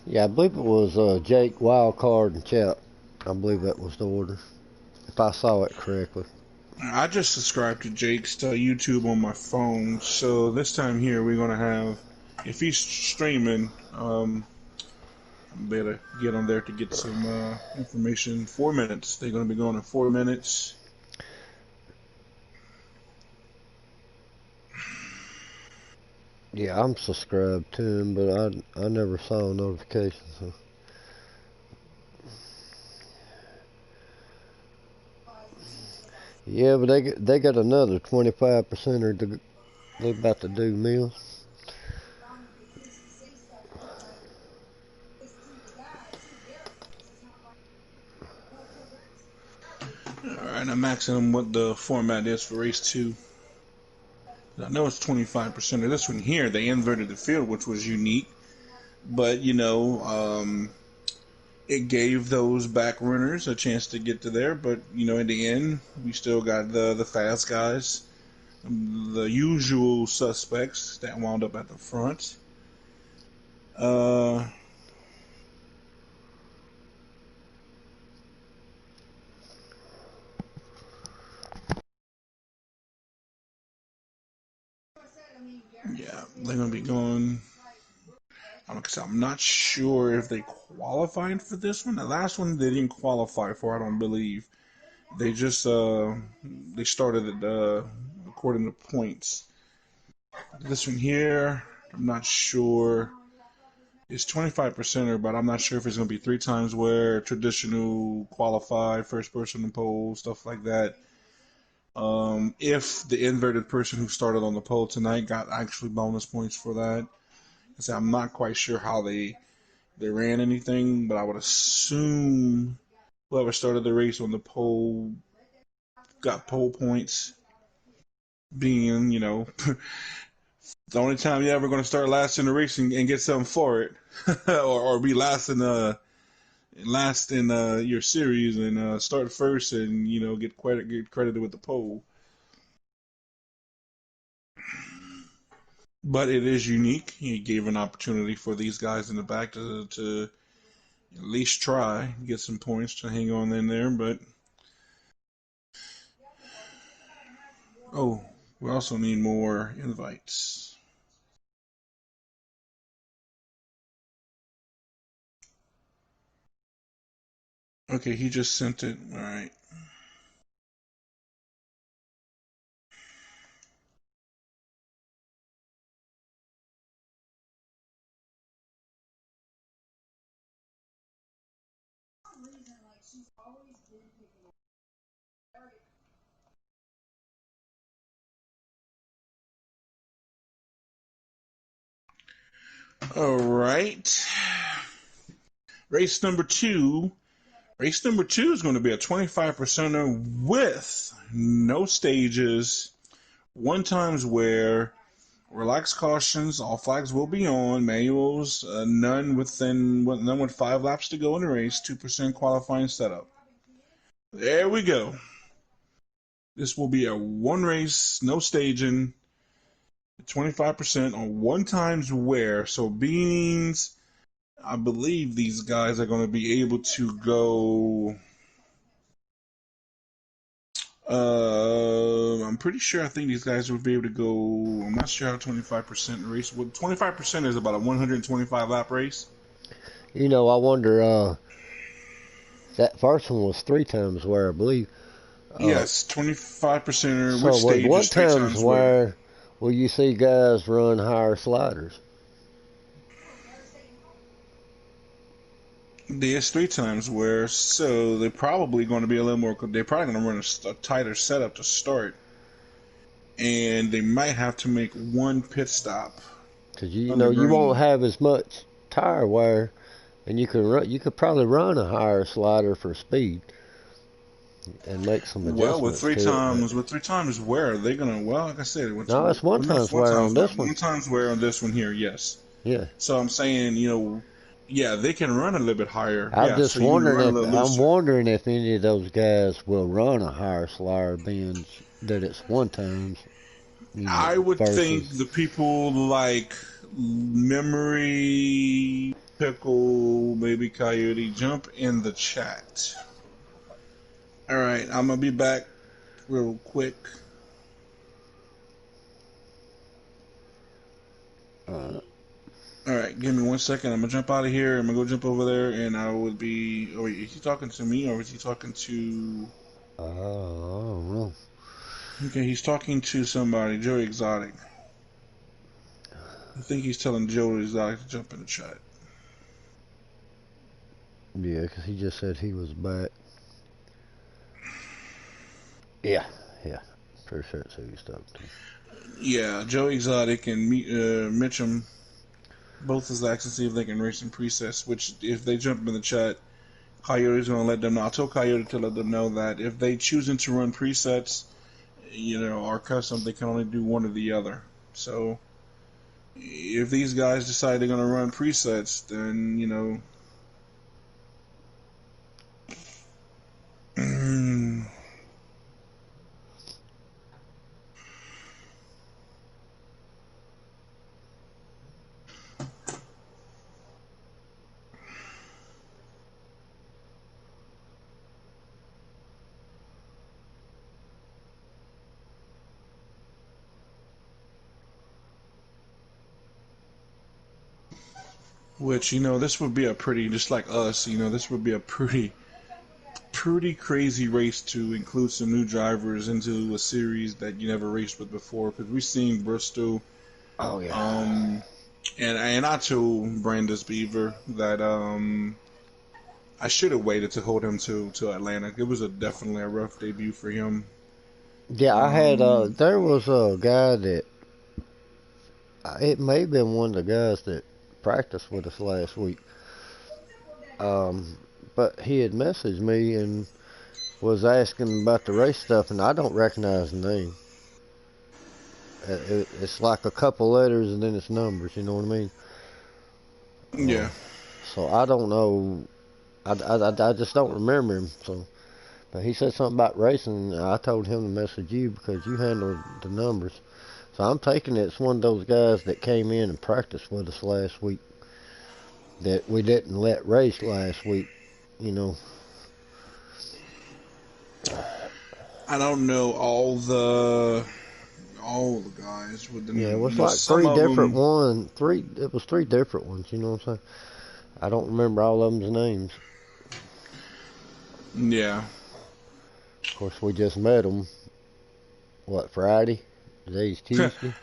Yeah, I believe it was Jake, Wildcard, and Chap. I believe that was the order, if I saw it correctly. I just subscribed to Jake's YouTube on my phone, so this time here we're gonna have, if he's streaming, better get on there to get some information. 4 minutes. They're gonna be going in 4 minutes. Yeah, I'm subscribed to him, but I never saw a notification. So. Yeah, but they got another 25%er they about to do Mills. All right, I'm asking them what the format is for race 2. I know it's 25% of this one here. They inverted the field, which was unique, but it gave those back runners a chance to get to there. But in the end, we still got the fast guys, the usual suspects that wound up at the front. Uh, yeah, they're gonna be going. I'm not sure if they qualified for this one. The last one they didn't qualify for, I don't believe. They just they started it according to points. This one here, I'm not sure. It's 25%er, but I'm not sure if it's going to be 3 times where traditional qualified, first person in pole, stuff like that. If the inverted person who started on the pole tonight got actually bonus points for that. I'm not quite sure how they ran anything, but I would assume whoever started the race on the pole got pole points. Being, the only time you're ever going to start last in the race and get something for it, or be last in your series and start first and get credited with the pole. But it is unique. He gave an opportunity for these guys in the back to at least try get some points to hang on in there. But we also need more invites. Okay, he just sent it. All right. All right. Race number two. Race number 2 is going to be a 25%er with no stages, one times where relaxed cautions, all flags will be on, manuals, none with 5 laps to go in the race, 2% qualifying setup. There we go. This will be a one race, no staging, 25% on one times wear. So beans, I believe these guys are going to be able to go. I'm pretty sure. I think these guys will be able to go. I'm not sure how 25% race. Well, 25% is about a 125 lap race. You know, I wonder. That first one was 3 times wear, I believe. Uh, Yes, 25%. Which so with stage one is three times times wear? wear, will you see guys run higher sliders? There's 3 times wear, so they're probably going to be a little more. They're probably going to run a tighter setup to start, and they might have to make one pit stop Because you know you won't underground. have as much tire wear, and you could probably run a higher slider for speed and make some Well, adjustments to it. But with 3 times wear, they're gonna. Well, like I said, no, it's one well, no, it's times one wear on times wear. this one. One times wear on this one here, yes. Yeah, So I'm saying, yeah, they can run a little bit higher. I'm Yeah, just so you can wondering run a if little looser. any of those guys will run a higher slider, being that it's one times, I would think versus. the people like Memory, Pickle, maybe Coyote, jump in the chat. All right, I'm gonna be back real quick. Uh, All right, give me 1 second. I'm gonna jump out of here. I'm gonna go jump over there, and I would be. Oh, wait, is he talking to me or is he talking to? I don't know. Okay, he's talking to somebody. Joe Exotic. I think he's telling Joe Exotic to jump in the chat. Yeah, because he just said he was back. Yeah, yeah. Pretty sure it's who he's talking to. Yeah, Joe Exotic and Mitchum both is asking to see if they can race some presets. Which, if they jump in the chat, Coyote's gonna let them know. I told Coyote to let them know that if they choosing to run presets, or custom, they can only do one or the other. So if these guys decide they're gonna run presets, then which this would be a pretty, just like us, this would be a pretty crazy race to include some new drivers into a series that you never raced with before. Because we've seen Bristol, Oh yeah. um, and I told Brandis Beaver that I should have waited to hold him to Atlanta. It was definitely a rough debut for him. Yeah, I had Um, there was a guy that it may have been one of the guys that practiced with us last week. Um, but he had messaged me and was asking about the race stuff, and I don't recognize the name. It's like a couple letters and then it's numbers. You know what I mean? yeah. So I don't know. I just don't remember him. So, but he said something about racing. And I told him to message you because you handled the numbers. So I'm taking it's one of those guys that came in and practiced with us last week that we didn't let race last week. You know. I don't know all the guys with the Yeah, it was like some three of different them. one. Three. It was three different ones. You know what I'm saying? I don't remember all of them's names. Yeah. Of course, we just met them. What, Friday? Today's Tuesday.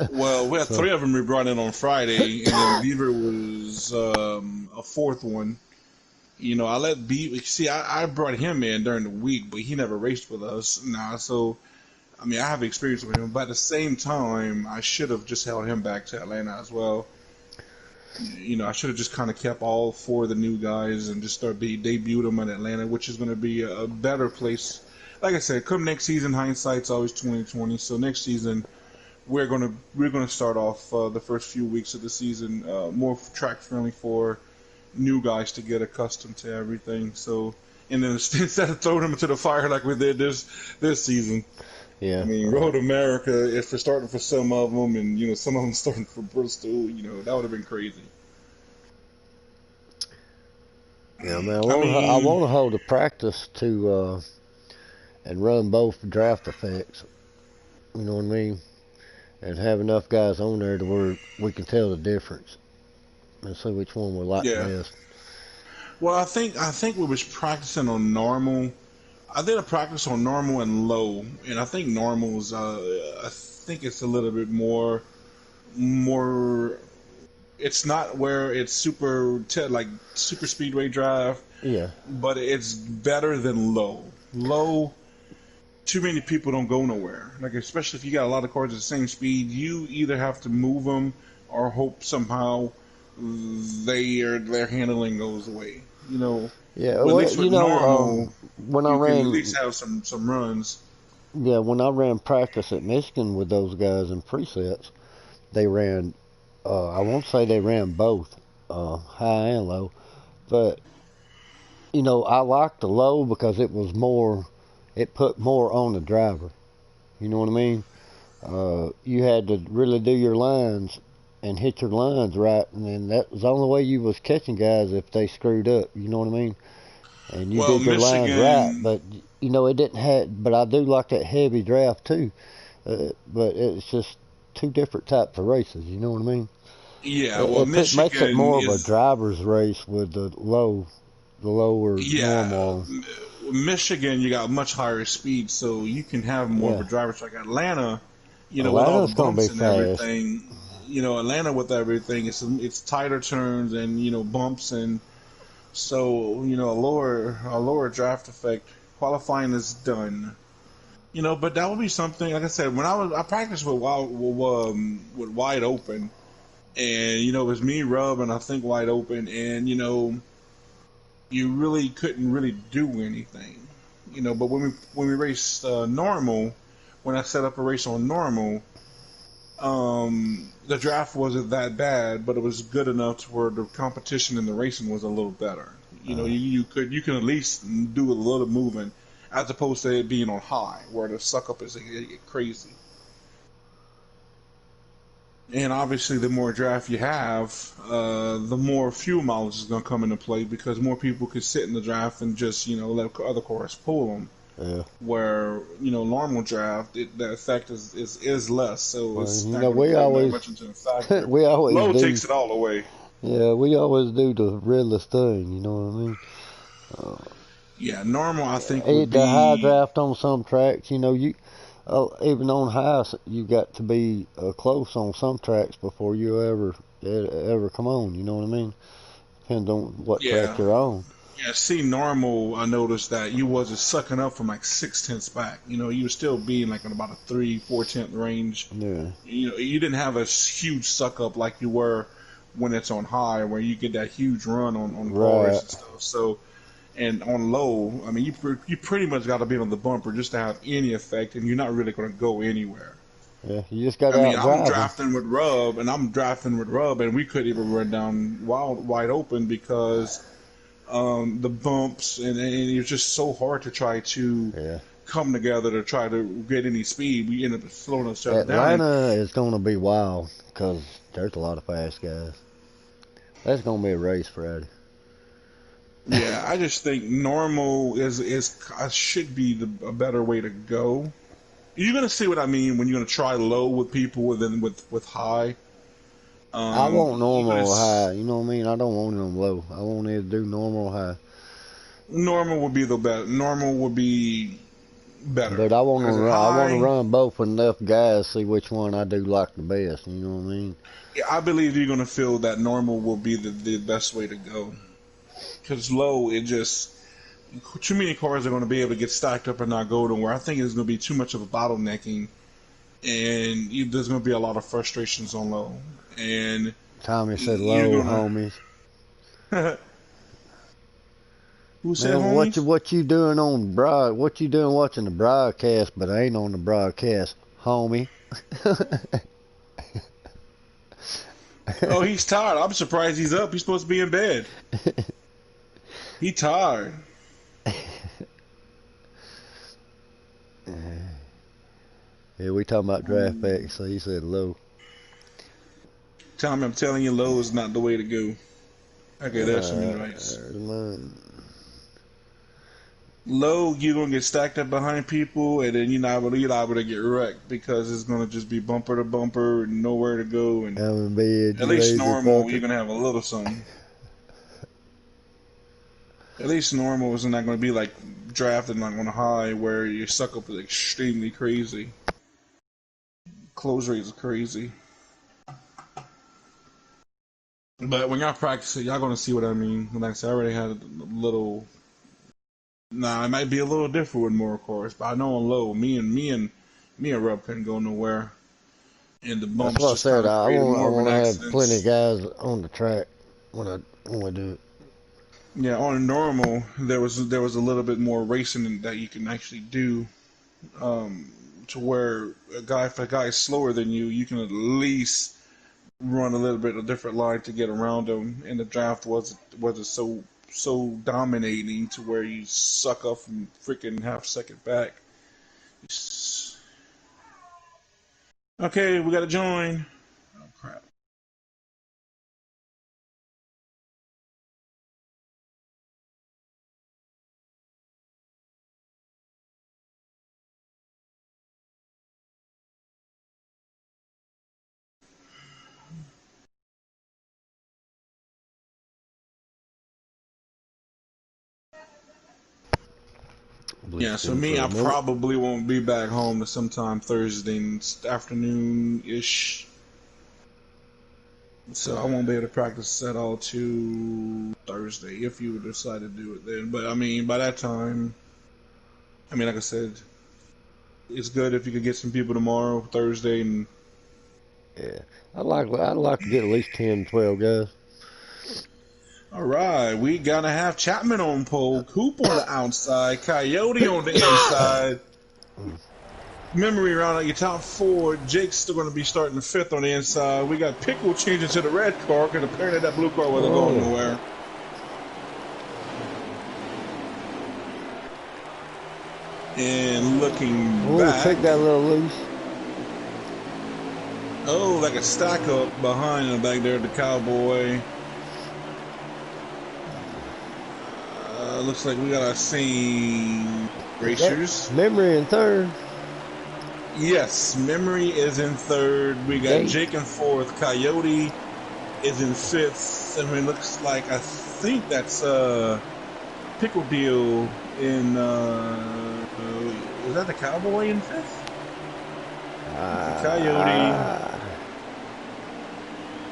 Well, we had So 3 of them we brought in on Friday, and then Beaver was a fourth one. I let Beaver see. I brought him in during the week, but he never raced with us. Nah, so I mean, I have experience with him, but at the same time, I should have just held him back to Atlanta as well. I should have just kind of kept all 4 of the new guys and just debuted them in Atlanta, which is going to be a better place. like I said, come next season, hindsight's always 2020. So next season, we're gonna start off the first few weeks of the season more track friendly for new guys to get accustomed to everything. So, and then instead of throwing them into the fire like we did this season, I Yeah. mean, Road America, if we're starting for some of them, and some of them starting for Bristol, that would have been crazy. Yeah, man. I I mean, want to hold a practice to and run both draft effects. You know what I mean? And have enough guys on there to where we can tell the difference and see which one we like the yeah. best. Well, I think we was practicing on normal. I did a practice on normal and low, and I think normal's. I think it's a little bit more. It's not where it's like super speedway drive, Yeah. but it's better than low. Low, too many people don't go nowhere. Like especially if you got a lot of cars at the same speed, you either have to move them or hope somehow their handling goes away. Yeah. Well, at Well, least with normal, when I you can at least ran, have some runs. yeah, when I ran practice at Michigan with those guys in presets, they ran. I won't say they ran both, high and low, but I liked the low because it was more. It put more on the driver. You know what I mean? You had to really do your lines and hit your lines right, and then that was the only way you was catching guys if they screwed up. You know what I mean? And you Well, did your lines right, Michigan, but it didn't have. But I do like that heavy draft too. But it's just two different types of races. You know what I mean? yeah. Well, Makes it Michigan more of a is driver's race with the lower yeah. normal. Michigan, you got much higher speed, so you can have more of a Yeah, driver's like Atlanta. With all the Atlanta's gonna be bumps and fast. everything. Atlanta with everything, it's tighter turns and bumps and so a lower draft effect. Qualifying is done. But that would be something. Like I said, when I practiced with wide open, and it was me, Rub, and I think wide open, and you really couldn't really do anything. But when we raced normal, when I set up a race on normal, the draft wasn't that bad, but it was good enough to where the competition in the racing was a little better. Uh, You can at least do a little movement as opposed to it being on high, where the suck up is crazy. And obviously, the more draft you have, the more fuel mileage is going to come into play because more people could sit in the draft and just let other cars pull them. yeah. Where normal draft, the effect is less, so Well, it's not going to we play that always much into a factor. we always Low do. takes it all away. Yeah, we always do the realest thing. You know what I mean? Uh, Yeah, normal I think would the high be draft on some tracks, you even on high, you got to be close on some tracks before you ever come on. You know what I mean? Depends on what track yeah. you're on. Yeah, see, normal. I noticed that you wasn't sucking up from like 6/10 back. You were still being like in about a 3/4 range. Yeah, You didn't have a huge suck up like you were when it's on high, where you get that huge run on cars right. and stuff. So, and on low, I mean, you pretty much got to be on the bumper just to have any effect, and you're not really going to go anywhere. Yeah, you just got I to mean, outdrive them. I'm drafting with Rub, and we couldn't even run down wide open because the bumps, and it's just so hard to try to Yeah, come together to try to get any speed. We end up slowing each other down. And Atlanta is going to be wild because there's a lot of fast guys. That's going to be a race Friday. yeah, I just think normal should be a better way to go. You're gonna see what I mean when you're gonna try low with people, and then with high. I want You're gonna normal high. You know what I mean? I don't want them low. I want it to do normal high. normal would be the best. Normal would be better But because at I want to high, run both with enough guys, see which one I do like the best. You know what I mean? yeah, I believe you're gonna feel that normal will be the best way to go. Because low, it just too many cars are going to be able to get stacked up and not go nowhere. I think it's going to be too much of a bottlenecking, and there's going to be a lot of frustrations on low. And Tommy said you're low, going homies. to Who said Man, homies? what you doing on what you doing watching the broadcast, but ain't on the broadcast, homie? Oh, he's tired. I'm surprised he's up. He's supposed to be in bed. He tired. Yeah, we talking about draft picks, so he said low. Tommy, I'm telling you, low is not the way to go. Okay, there's some invites. There's mine. Low, you're gonna get stacked up behind people, and then you're liable to get wrecked because it's gonna just be bumper to bumper and nowhere to go. And I'm in bed, at you least lazy normal, you're fucker. gonna have a little something. At least normal is not gonna be like drafted like on a high where your suck up is extremely crazy. Close rates are crazy. But when y'all practice it, y'all gonna see what I mean. Like I said, I already had a little. Nah, it might be a little different with more course, but I know on low, me and Rub couldn't go nowhere, and the That's bumps what I just said. kind of I created want more of an to have plenty of accidents. guys on the track when we do it. Yeah, on normal, there was a little bit more racing that you can actually do, to where if a guy is slower than you, you can at least run a little bit of a different line to get around him. And the draft wasn't so dominating to where you suck up from freaking half a second back. Okay, we gotta join. Oh crap. Yeah, so Blissful me, for I a minute. probably won't be back home to sometime Thursday afternoon ish. So I won't be able to practice at all to Thursday if you would decide to do it then. But I mean, by that time, I mean, like I said, it's good if you could get some people tomorrow, Thursday, and Yeah, I'd like to get at least 10, 12 guys. all right, we gotta have Chapman on pole, Coop on the outside, Coyote on the inside. Memory round out your top four. Jake's still going to be starting fifth on the inside. We got Pickle changing to the red car because apparently that blue car wasn't going Oh, nowhere. And looking back, take that a little loose. oh, like a stack up behind the back there, the Cowboy. Looks like we got our same racers. Memory in third. Yes, Memory is in third. We got Jake in fourth. Coyote is in fifth. I mean, looks like I think that's Pickle Deal in. Is that the Cowboy in fifth? The Coyote.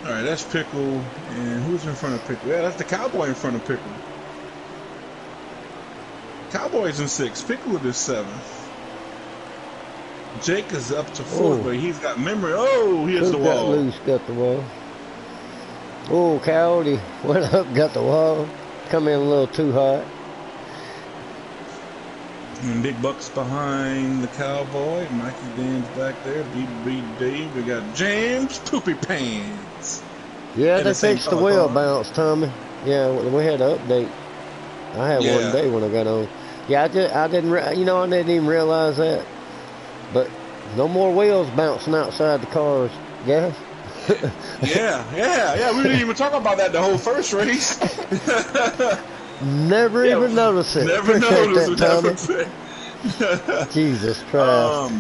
All right, that's Pickle. And who's in front of Pickle? Yeah, that's the Cowboy in front of Pickle. Cowboy's in sixth. Pickle is seventh. Jake is up to fourth, but he's got Memory. Oh, he hits the wall. Got the wall. Oh, Coyote went up, got the wall. Come in a little too hot. And Big Buck's behind the Cowboy. Mikey Dan's back there. BB Dave. We got James Poopy Pants. Yeah, they fixed the wheel bounce, Tommy. Yeah, we had an update. I had one day when I got on. Yeah, I didn't even realize that. But no more wheels bouncing outside the cars, guys. Yeah. We didn't even talk about that the whole first race. Never even noticed it. Never noticed it, Tommy. Jesus Christ.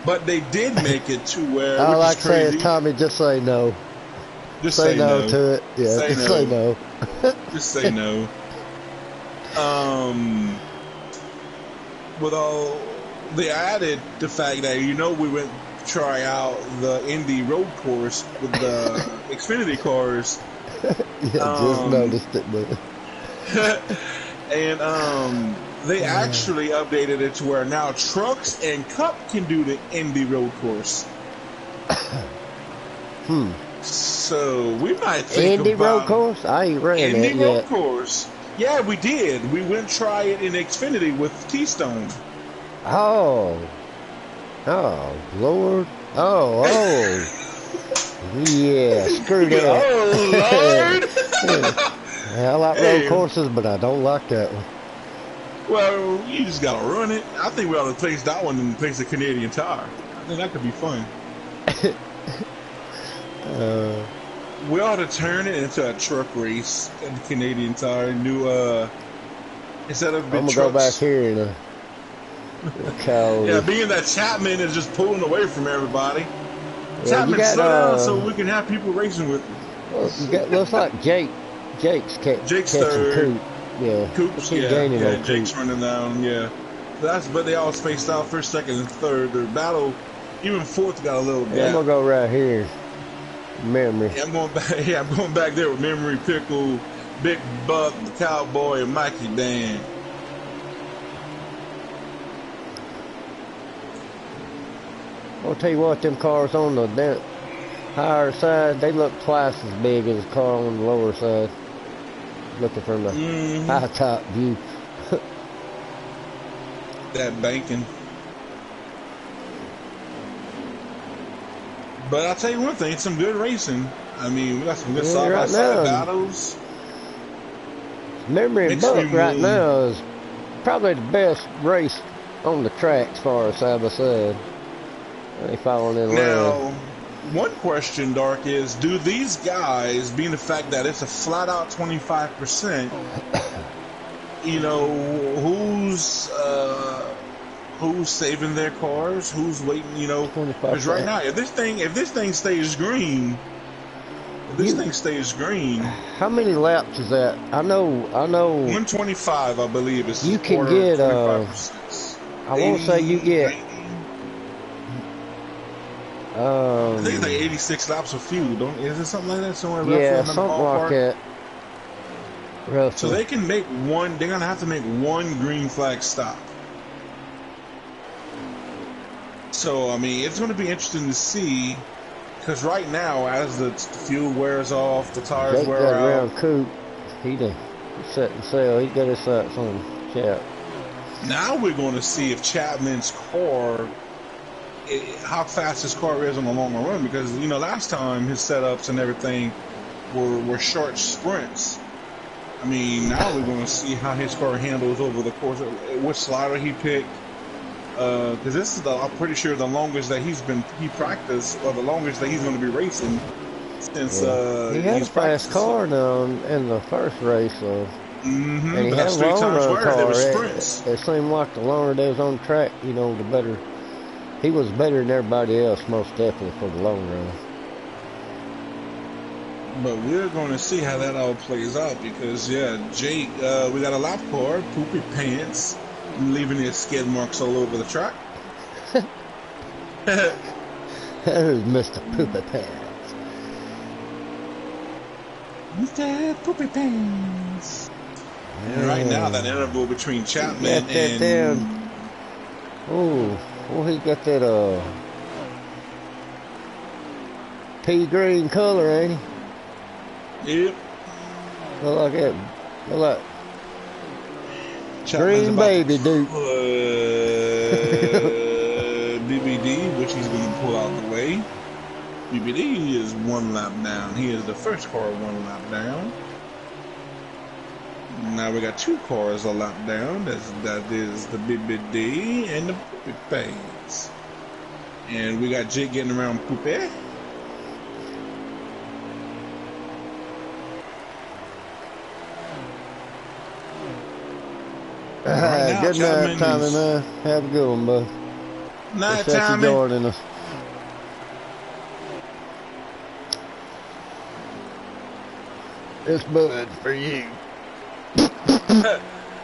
But they did make it to where. I which like is crazy. saying, Tommy, just say no. Just say no to it. Yeah, say no. Just say no. With all, they added the fact that we went to try out the Indy road course with the Xfinity cars. Just noticed it, man. And they actually updated it to where now trucks and Cup can do the Indy road course. Hmm. So we might think Indy about road course? I ain't ran Indy that road yet. course. Yeah, we did. We went try it in Xfinity with Keystone. Oh. Oh, Lord. Oh. Yeah, screw that. Oh, Lord! I like road Hey, courses, but I don't like that one. well, you just gotta run it. I think we ought to place that one and place a Canadian Tire. I think that could be fun. Uh, We ought to turn it into a truck race at the Canadian Tire. New, instead of big I'm gonna go back trucks. here and call Yeah, this. being that Chapman is just pulling away from everybody. Yeah, you Chapman, got slow down so we can have people racing with well, you got looks like Jake's Jake's catching third. Coop. Yeah, they Coops, keep yeah, gaining yeah. on Coop. Jake's running down, yeah. But they all spaced out first, second, and third. Their battle, even fourth, got a little Yeah, I'm gap. gonna go right here. Memory. Yeah, I'm going back. Yeah, I'm going back there with Memory, Pickle, Big Buck, the Cowboy, and Mikey Dan. I'll tell you what, them cars on the higher side, they look twice as big as the car on the lower side. Looking from the high top view. That Bangin. But I'll tell you one thing, it's some good racing. I mean, we got some good Yeah, side by right side now, battles. Memory and Makes me Buck right move. now is probably the best race on the track as far as side by side. They falling in line. Now, one question, Dark, is do these guys, being the fact that it's a flat out 25%, you know, who's saving their cars? Who's waiting, you know? Because right now, if this thing stays green, How many laps is that? I know. 125, I believe, is You can quarter get. 25%. I won't say you get. 90, I think it's like 86 laps of fuel. Is it something like that? Somewhere roughly Yeah, in the something like ballpark? that. Roughly. So they can make one. They're gonna have to make one green flag stop. So I mean, it's gonna be interesting to see, because right now, as the fuel wears off, the tires Jake wear got out. around Coop. He set and sail. He got his sights on Chap. Now we're going to see if Chapman's car, how fast his car is on the longer run. Because you know, last time his setups and everything were short sprints. I mean, now we're going to see how his car handles over the course of what slider he picked. Because this is I'm pretty sure the longest that he practiced, or the longest that he's going to be racing since he had a fast car now in the first race, so and he but had that's a 3 long times run where there car. were sprints. It seemed like the longer they was on track, you know, the better. He was better than everybody else, most definitely for the long run. But we're going to see how that all plays out because, yeah, Jake, we got a lap car, poopy pants, leaving his skid marks all over the track. That is Mr. Poopy Pants. Mr. Poopy Pants. And right now, that interval between Chapman and... Oh, he got that pea green color, ain't he? Yep. Look like that. Look like Chapman's green baby, dude. BBD, which he's going to pull out the way. BBD is 1 lap down. He is the first car 1 lap down. Now we got 2 cars a lap down. That is the BBD and the Poopy Pants. And we got Jake getting around Poopy. Right Good night, Tommy, man. Have a good one, bud. Night, Appreciate Tommy. you joining us. This bud's for you.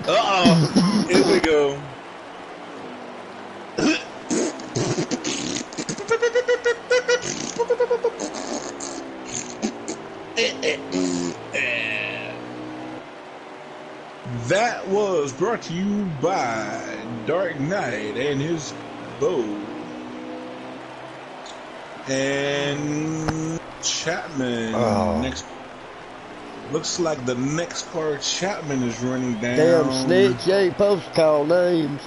Uh-oh. Here we go. That was brought to you by Dark Knight and his bow. And Chapman next. Looks like the next car Chapman is running down. Damn snitch, you ain't supposed to call names.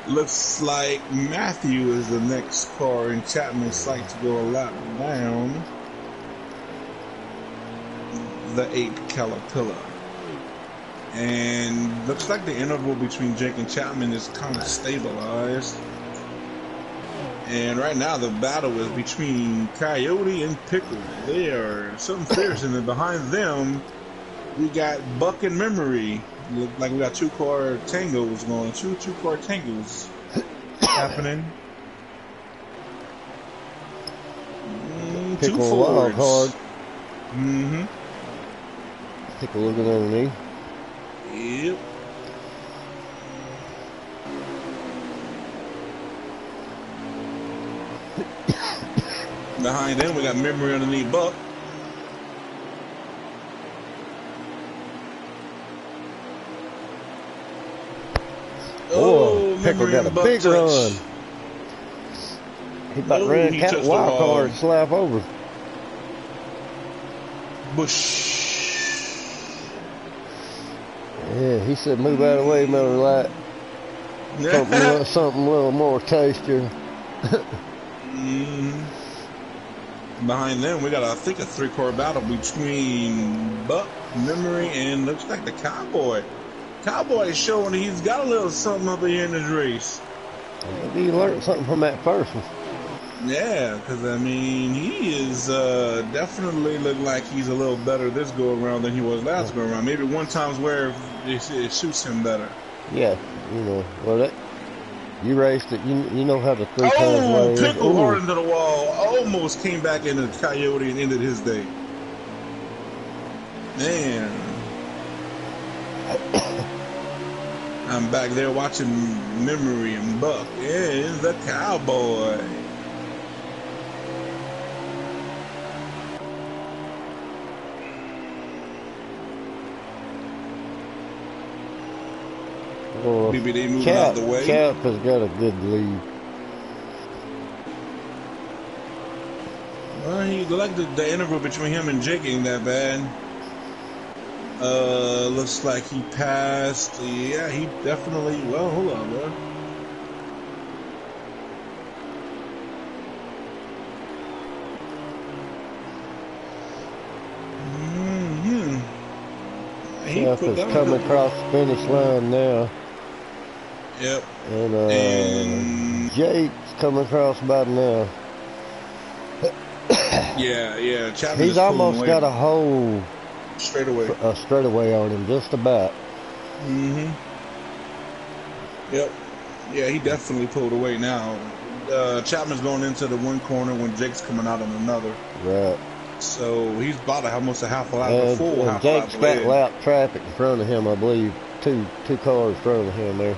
Looks like Matthew is the next car in Chapman's sight to go a lap down. The 8 Caterpillar. And looks like the interval between Jake and Chapman is kind of stabilized. And right now the battle is between Coyote and Pickle. They are something fierce, and then behind them we got Buck and Memory. Look like we got two-car tangos going. Two-car tangos happening. Pickle Two Fords. hard. Mm-hmm. Pickle looking underneath. Yep. Behind them we got Memory underneath Buck. Oh, Pickle got a big run. He about ran cat wild card and slap over. Bush. Yeah, he said move out of the way, Miller Light. Something a little more tastier. Behind them we got I think a 3-car battle between Buck, Memory, and looks like the Cowboy. Cowboy is showing he's got a little something up here in this race. Maybe he learned something from that first one. Yeah, because I mean, he is definitely looking like he's a little better this go around than he was last go around. Maybe one time's where it suits him better. Yeah, you know, well, that you raced it. You know how the 3 times Oh, way is. Pickle hard into the wall. Almost came back into the Coyote and ended his day. Man. I'm back there watching Memory and Buck and the Cowboy. Well, maybe they moving out the way. Cap has got a good lead. Well, he like the interval between him and Jake ain't that bad. Looks like he passed. Yeah, he definitely. Well, hold on, bro. Cap is coming across the finish line now. Yep. And Jake's coming across about now. Yeah. Chapman He's almost got a whole straightaway on him, just about. Yep. Yeah, he definitely pulled away now. Chapman's going into the one corner when Jake's coming out in another. Right. So he's about almost a half a lap before. And Jake's got lap traffic in front of him, I believe. Two cars in front of him there.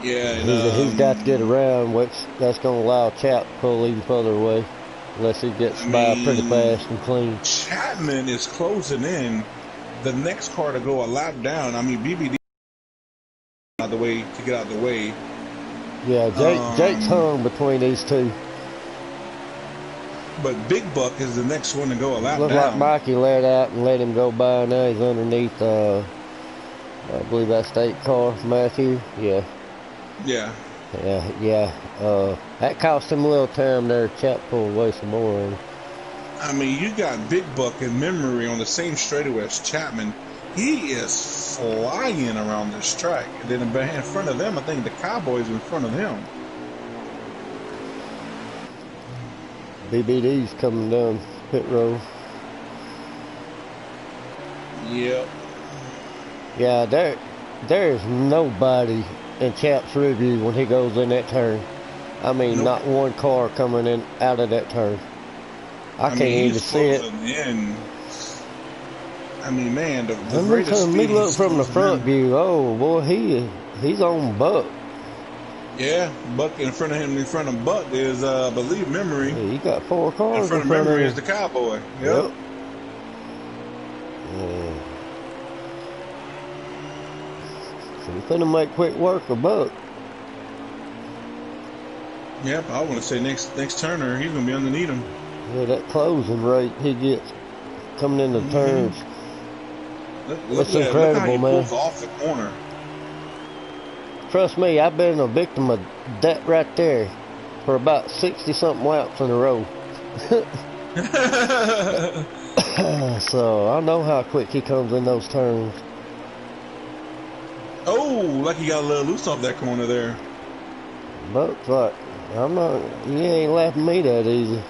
Yeah, and he's got to get around, which that's going to allow Chap to pull even further away, unless he gets by pretty fast and clean. Chapman is closing in. The next car to go a lap down. I mean, BBD out the way to get out the way. Yeah, Jake's hung between these two. But Big Buck is the next one to go a lap down. Looks like Mikey let out and let him go by. Now he's underneath, I believe that's the 8 car, Matthew. Yeah. That cost him a little time there. Chap pulled away some more on him. I mean, you got Big Buck and Memory on the same straightaway as Chapman. He is flying around this track. And then in front of them, I think the Cowboys in front of him. BBD's coming down pit road. Yep. Yeah, there's nobody in Chap's review when he goes in that turn. I mean, nope. Not one car coming in out of that turn. I can't even see it. In. I mean, man, the rate of speed. Me look from the front view. Oh boy, he's on Buck. Yeah, Buck in front of him. In front of Buck is, I believe, Memory. Yeah, he got 4 cars in front of Memory. Is the Cowboy. Yep. So he's gonna make quick work of Buck. Yep, I want to say next Turner, he's gonna be underneath him. Yeah, that closing rate he gets coming in the turns. It's Look how incredible, he man. pulls off the corner. Trust me, I've been a victim of that right there for about 60-something laps in a row. So I know how quick he comes in those turns. Oh, like he got a little loose off that corner there. But like, he ain't lapping me that easy.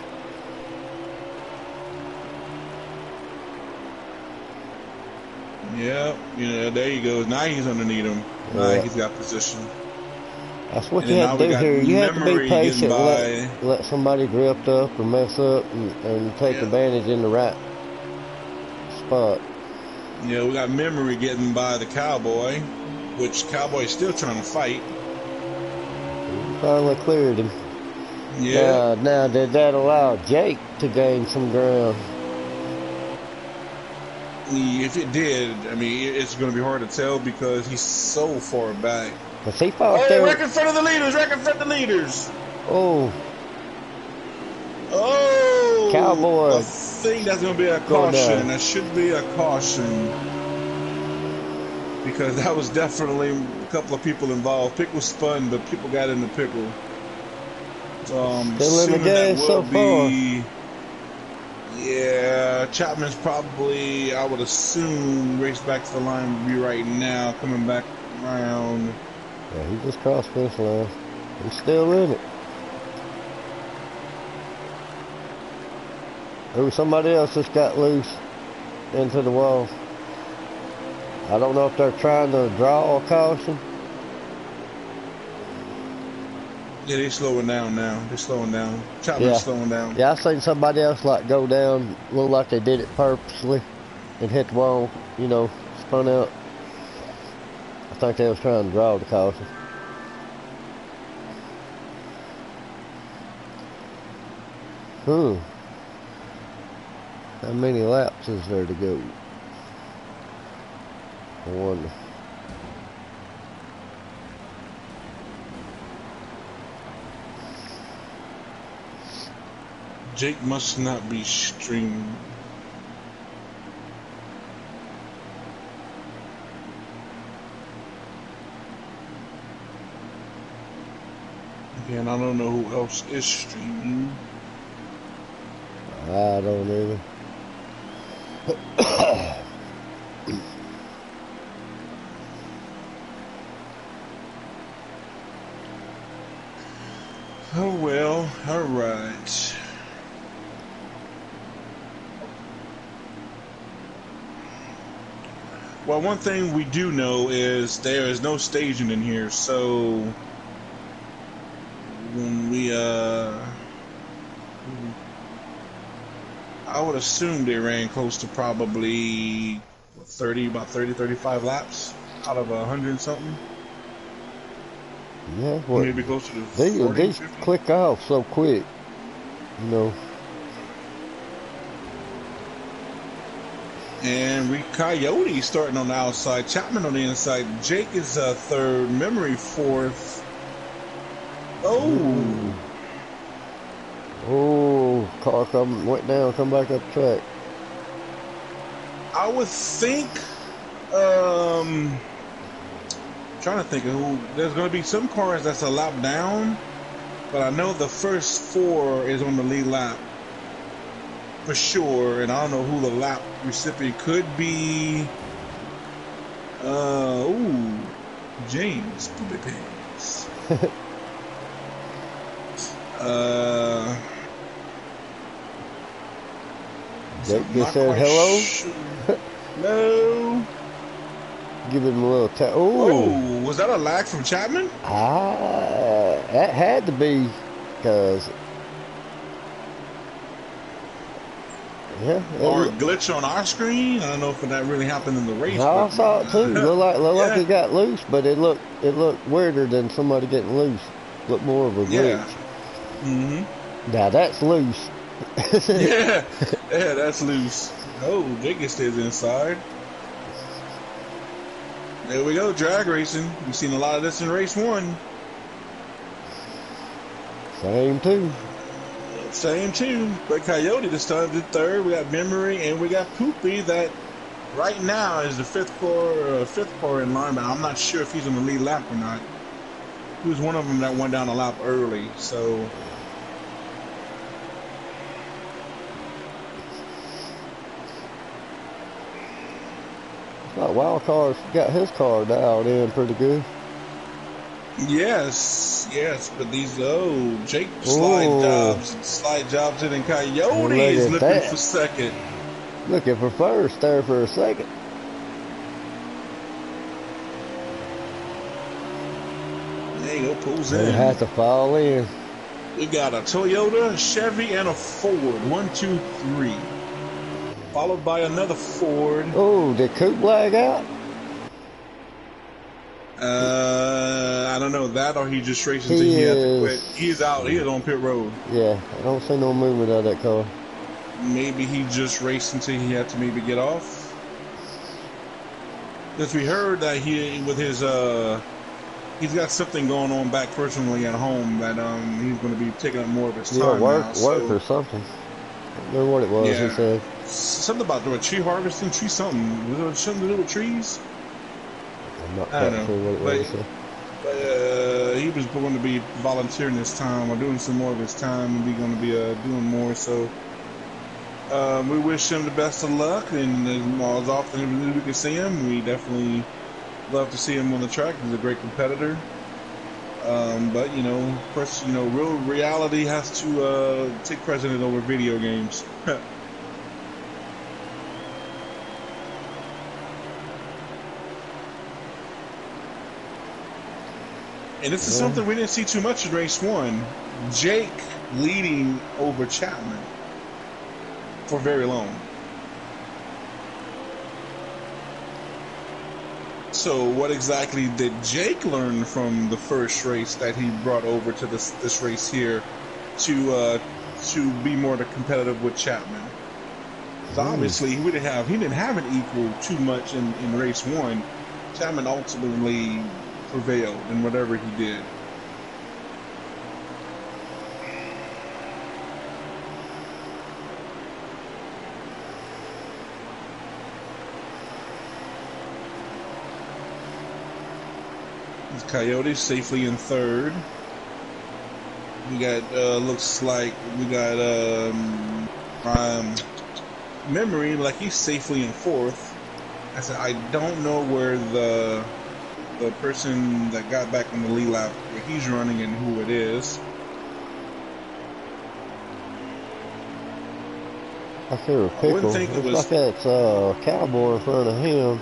Yeah, there he goes. Now he's underneath him. Now Yeah. he's got position. That's what And you then have now to we do got here. You have to be Memory getting patient, by. let somebody drift up or mess up and take Yeah. advantage in the right spot. Yeah, we got Memory getting by the Cowboy, which Cowboy's still trying to fight. He finally cleared him. Yeah. Now did that allow Jake to gain some ground? If it did, I mean, it's going to be hard to tell because he's so far back. Cause he fought Oh, there. right in front of the leaders! Right in front of the leaders! Oh, Oh! Cowboy I think that's going to be a going caution. down. That should be a caution. Because that was definitely a couple of people involved. Pickle spun, but people got in the pickle. Still in the Assuming that gas so will far. be... Yeah, Chapman's probably, I would assume, race back to the line would be right now, coming back around. Yeah, he just crossed finish line. He's still in it. Ooh, somebody else just got loose into the wall. I don't know if they're trying to draw a caution. Yeah, they're slowing down now. They're slowing down. Chapman's slowing down. Yeah, I seen somebody else like go down, look like they did it purposely and hit the wall, spun out. I think they was trying to draw the caution. How many laps is there to go? I wonder. Jake must not be streaming. Again, I don't know who else is streaming. I don't either. Oh well, alright. Well, one thing we do know is there is no staging in here, so when we I would assume they ran close to probably about 30, 35 laps out of 100 something. Yeah, Maybe close to 40, they 50. click off so quick, And Coyote starting on the outside, Chapman on the inside, Jake is third, Memory fourth. Oh! Oh, car went down, come back up track. I would think, trying to think of who, there's going to be some cars that's a lap down, but I know the first four is on the lead lap for sure, and I don't know who the lap recipient could be. James Booby Pants. Jake just said hello. No. Give him a little tap. Oh, was that a lag from Chapman? That had to be, because or a glitch on our screen. I don't know if that really happened in the race. I saw it too. Looked like it got loose, but it looked weirder than somebody getting loose. Looked more of a glitch. Yeah. Mm-hmm. Now that's loose. yeah, that's loose. Oh, Jake stays inside. There we go, drag racing. We've seen a lot of this in race one. Same too. Same too. But Coyote just started at third. We got Memory and we got Poopy that right now is the fifth car in line, but I'm not sure if he's on the lead lap or not. He was one of them that went down a lap early, so. Like Wild Card's got his car dialed in pretty good. Yes, but these Jake slide jobs in, and Coyote is looking for second. Looking for first there for a second. There you go, pulls in. They have to fall in. We got a Toyota, Chevy, and a Ford. 1, 2, 3. Followed by another Ford. Oh, did Coop lag out? I don't know that, or he just raced until he had to quit. He's out. He is on pit road. Yeah, I don't see no movement out of that car. Maybe he just raced until he had to maybe get off. Because we heard that he's got something going on back personally at home that he's going to be taking up more of his time work now. Work or something. I don't know what it was. Yeah. He said something about doing tree harvesting, tree something. Was there something to do with trees? I'm not quite sure what it was. But he was going to be volunteering this time or doing some more of his time and be going to be doing more. So we wish him the best of luck, and as often as we can see him, we definitely love to see him on the track. He's a great competitor. But of course, real reality has to take precedent over video games. And this is something we didn't see too much in race 1. Jake leading over Chapman for very long. So what exactly did Jake learn from the first race that he brought over to this race here to be more competitive with Chapman? Because obviously he didn't have an equal too much in race 1. Chapman ultimately prevailed in whatever he did. Coyote safely in third. We got looks like we got Memory, like he's safely in fourth. I said I don't know where the person that got back on the lead lap where he's running and who it is. I hear a pickle. Looks like that's a Cowboy in front of him.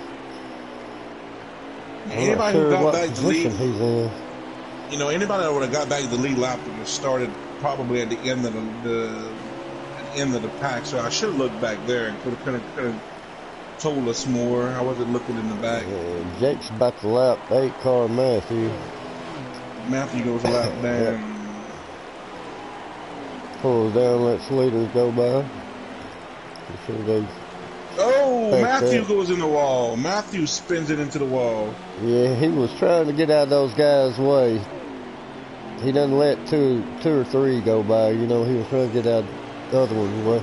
Anybody who got back the lead, he's in. Anybody that would have got back the lead lap would have started probably at the end of the pack. So I should have looked back there and could have told us more. I wasn't looking in the back. Jake's about to lap 8 car Matthew. Matthew goes a lap down. Pulls down, lets leaders go by. Matthew goes in the wall. Matthew spins it into the wall. Yeah, he was trying to get out of those guys' way. He doesn't let two or three go by. He was trying to get out the other one's way.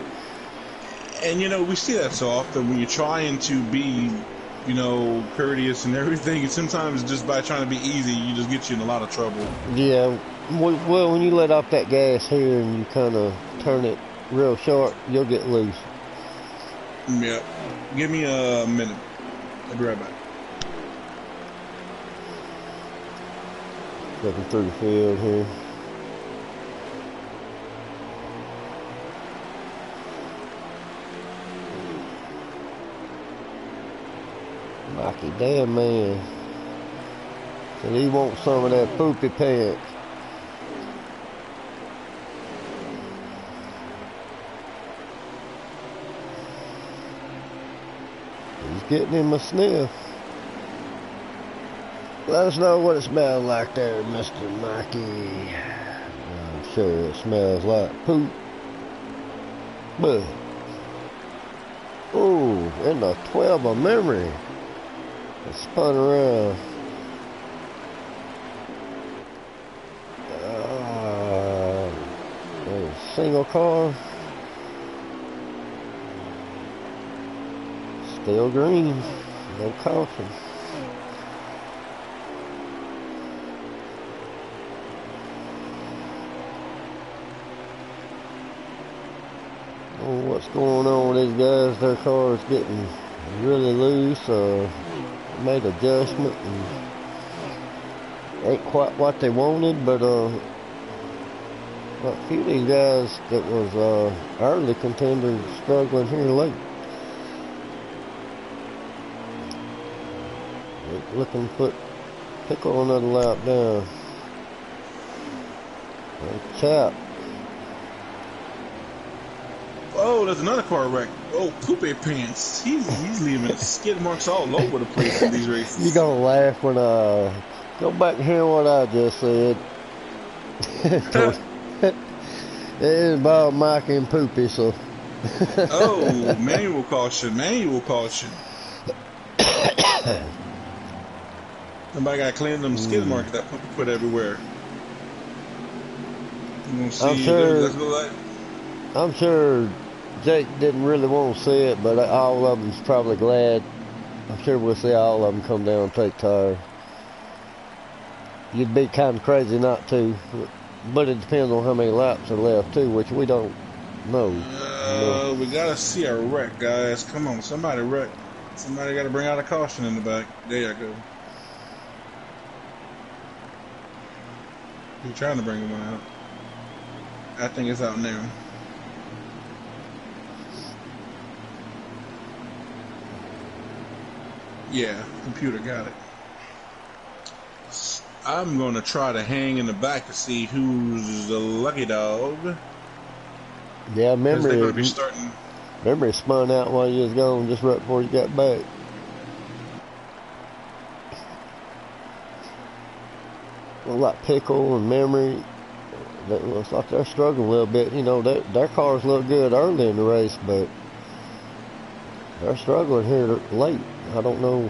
And we see that so often when you're trying to be, courteous and everything. And sometimes just by trying to be easy, you just get you in a lot of trouble. Yeah, well, when you let off that gas here and you kind of turn it real short, you'll get loose. Yep. Give me a minute. I'll be right back. Looking through the field here. Mikey, damn man. Said he wants some of that poopy pants. He's getting him a sniff. Let us know what it smells like there, Mr. Mikey. I'm sure it smells like poop. But, ooh, in the 12 of memory. It spun around. single car. Still green. No caution. Oh, what's going on with these guys? Their car's getting really loose. Made adjustment and ain't quite what they wanted, but a few of these guys that was early contenders struggling here late. Looking to put Pickle another lap down. Chap. Oh, there's another car wreck. Oh, Poopy Pants. He's leaving skid marks all over the place in these races. You gonna laugh when go back and hear what I just said. It is about Mike and Poopy, so. Oh, manual caution. Somebody got to clean them skid marks that Poopy put everywhere. You gonna see? I'm sure Jake didn't really want to see it, but all of them's probably glad. I'm sure we'll see all of them come down and take tire. You'd be kind of crazy not to, but it depends on how many laps are left too, which we don't know. We gotta see a wreck, guys. Come on, somebody wreck. Somebody got to bring out a caution in the back. There you go. You're trying to bring one out. I think it's out now. Yeah, computer got it. I'm going to try to hang in the back to see who's the lucky dog. Yeah, remember they're going to be starting. Remember it spun out while you was gone just right before you got back. Well, like Pickle and Memory, it looks like they're struggling a little bit. You know, their cars look good early in the race, but they're struggling here late. I don't know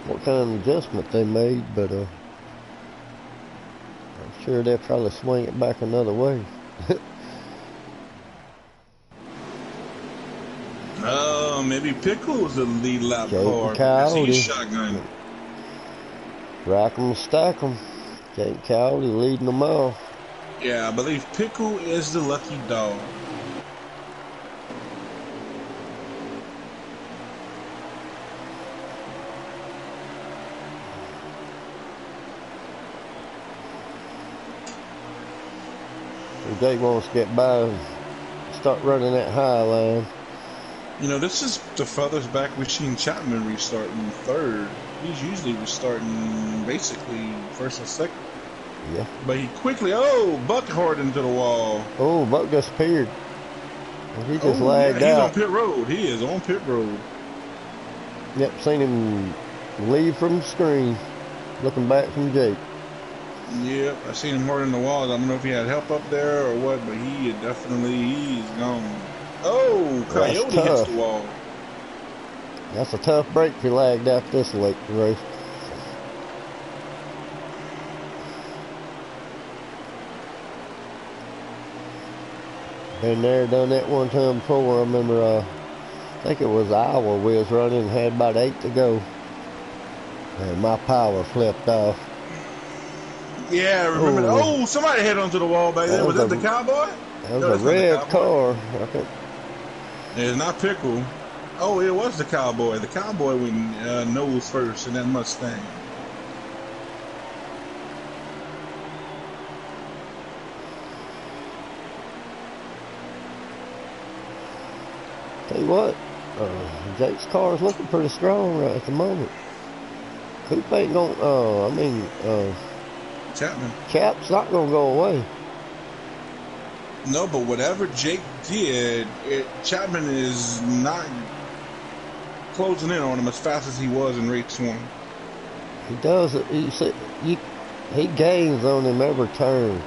what kind of adjustment they made, but I'm sure they'll probably swing it back another way. Maybe Pickle's the lead lap car. He's shotgun. Rack 'em, stack 'em. Jake Cowley leading them off. Yeah, I believe Pickle is the lucky dog. Jake wants to get by and start running that high line. You know, this is the furthest back we've seen Chapman restarting third. He's usually restarting basically first or second. Yeah. But he quickly, Buck hard into the wall. Oh, Buck disappeared. He just lagged out. He's on pit road. He is on pit road. Yep, seen him leave from the screen, looking back from Jake. Yep, I seen him hard in the walls. I don't know if he had help up there or what, but he's gone. Oh, Coyote hits the wall. That's a tough break if he lagged out this late race. Been there, done that one time before. I remember, I think it was Iowa we was running and had about 8 to go. And my power flipped off. Yeah, I remember. Oh, somebody hit onto the wall back there. Was that the Cowboy? That was a red car. It's not Pickle. Oh, it was the Cowboy. The Cowboy went nose first in that Mustang. Tell you what, Jake's car is looking pretty strong right at the moment. Coop ain't gonna, Chap's not gonna go away. No, but whatever Jake did, Chapman is not closing in on him as fast as he was in race 1. He does it. He gains on him every turn.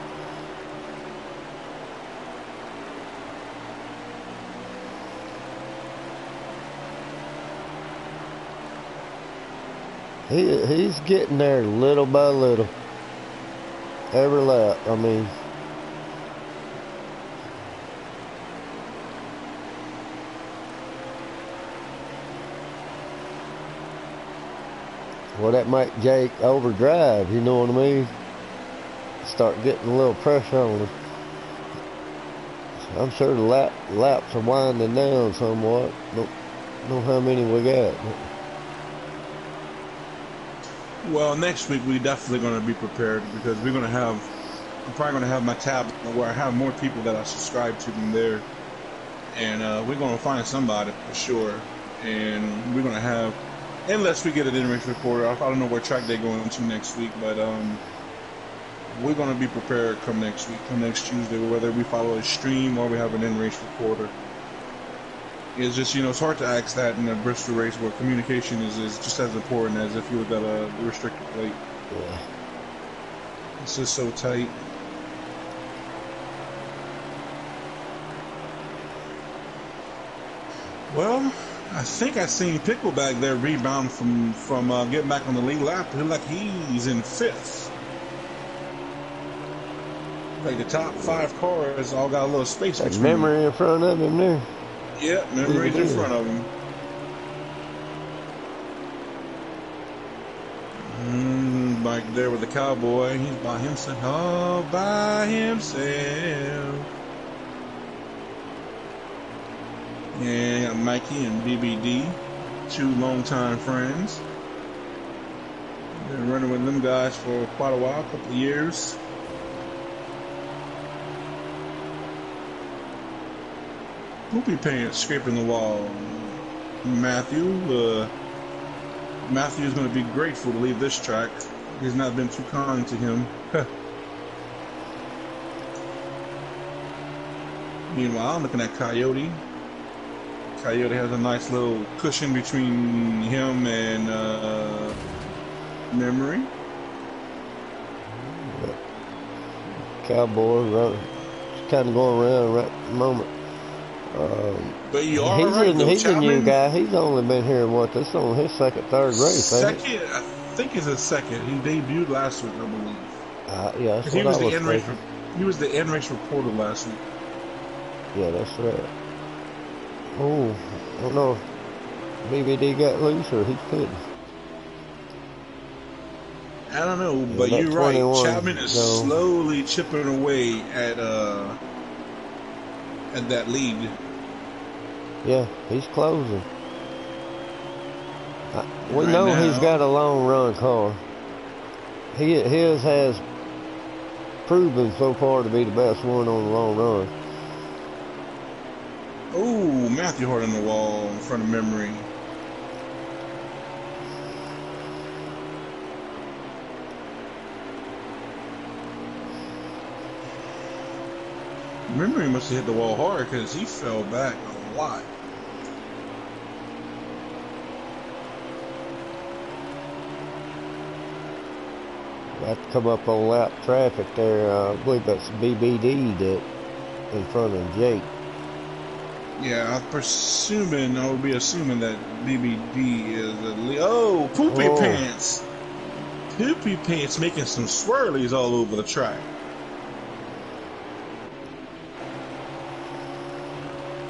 He's getting there little by little. Every lap, I mean. Well, that might Jake overdrive, you know what I mean? Start getting a little pressure on him. I'm sure the laps are winding down somewhat. Don't know how many we got. Well, next week we definitely going to be prepared because we're going to have. I'm probably going to have my tab where I have more people that I subscribe to than there, and we're going to find somebody for sure. And we're going to have, unless we get an in-race reporter. I don't know where track they're going to next week, but we're going to be prepared come next week, come next Tuesday, whether we follow a stream or we have an in-race reporter. It's just, it's hard to ask that in a Bristol race where communication is just as important as if you were at a restricted plate. Yeah. It's just so tight. Well, I think I seen Pickleback there rebound from getting back on the lead lap. It looked like he's in 5th. Like the top 5 cars all got a little space That between memory them. in front of him there. Yeah, memory's in front of him. Back there with the cowboy, he's by himself, all by himself. And got Mikey and BBD, 2 longtime friends. Been running with them guys for quite a while, a couple of years. Poopy pants scraping the wall. Matthew's going to be grateful to leave this track. He's not been too kind to him. Meanwhile, I'm looking at Coyote. Coyote has a nice little cushion between him and Memory. Cowboy kind of going around right at the moment. But you are right, though, he's a new Chapman. guy. He's only been here, this is on his third race, ain't it? Second, I think it's his second. He debuted last week, I believe. Yeah, that's he what was I was thinking. He was the in-race reporter last week. Yeah, that's right. Oh, I don't know if BBD got loose or he's pitting. I don't know, but you're right. Chapman is slowly chipping away at that lead. Yeah, he's closing. We know now, he's got a long run car. His has proven so far to be the best one on the long run. Oh, Matthew hard on the wall in front of Memory. Memory must have hit the wall hard because he fell back a lot. Got to come up on lap traffic there. I believe that's BBD that in front of Jake. Yeah, I would be assuming that BBD is the lead. Oh, Poopy Pants! Poopy Pants making some swirlies all over the track.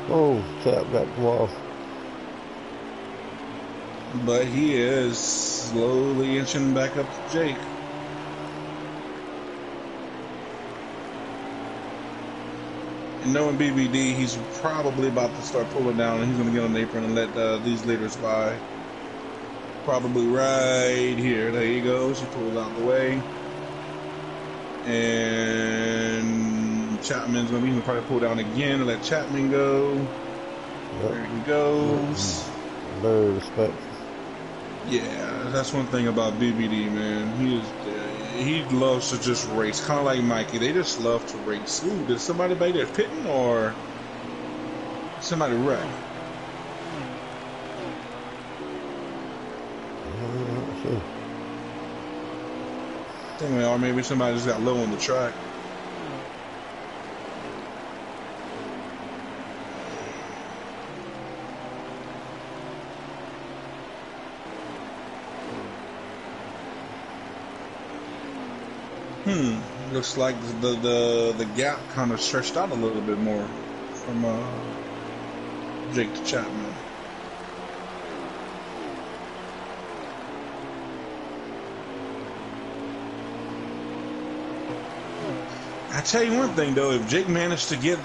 Oh, Chap got the wall. But he is slowly inching back up to Jake. And knowing BBD, he's probably about to start pulling down, and he's going to get on the apron and let these leaders by. Probably right here. There he goes. He pulls out the way. And Chapman's going to probably pull down again and let Chapman go. Yep. There he goes. Very respectful. Yeah, that's one thing about BBD, man. He loves to just race, kind of like Mikey. They just love to race. Ooh, did somebody back there pitting or somebody wreck? Sure. Anyway, or maybe somebody just got low on the track. Looks like the gap kind of stretched out a little bit more from Jake to Chapman. I tell you one thing though, if Jake managed to get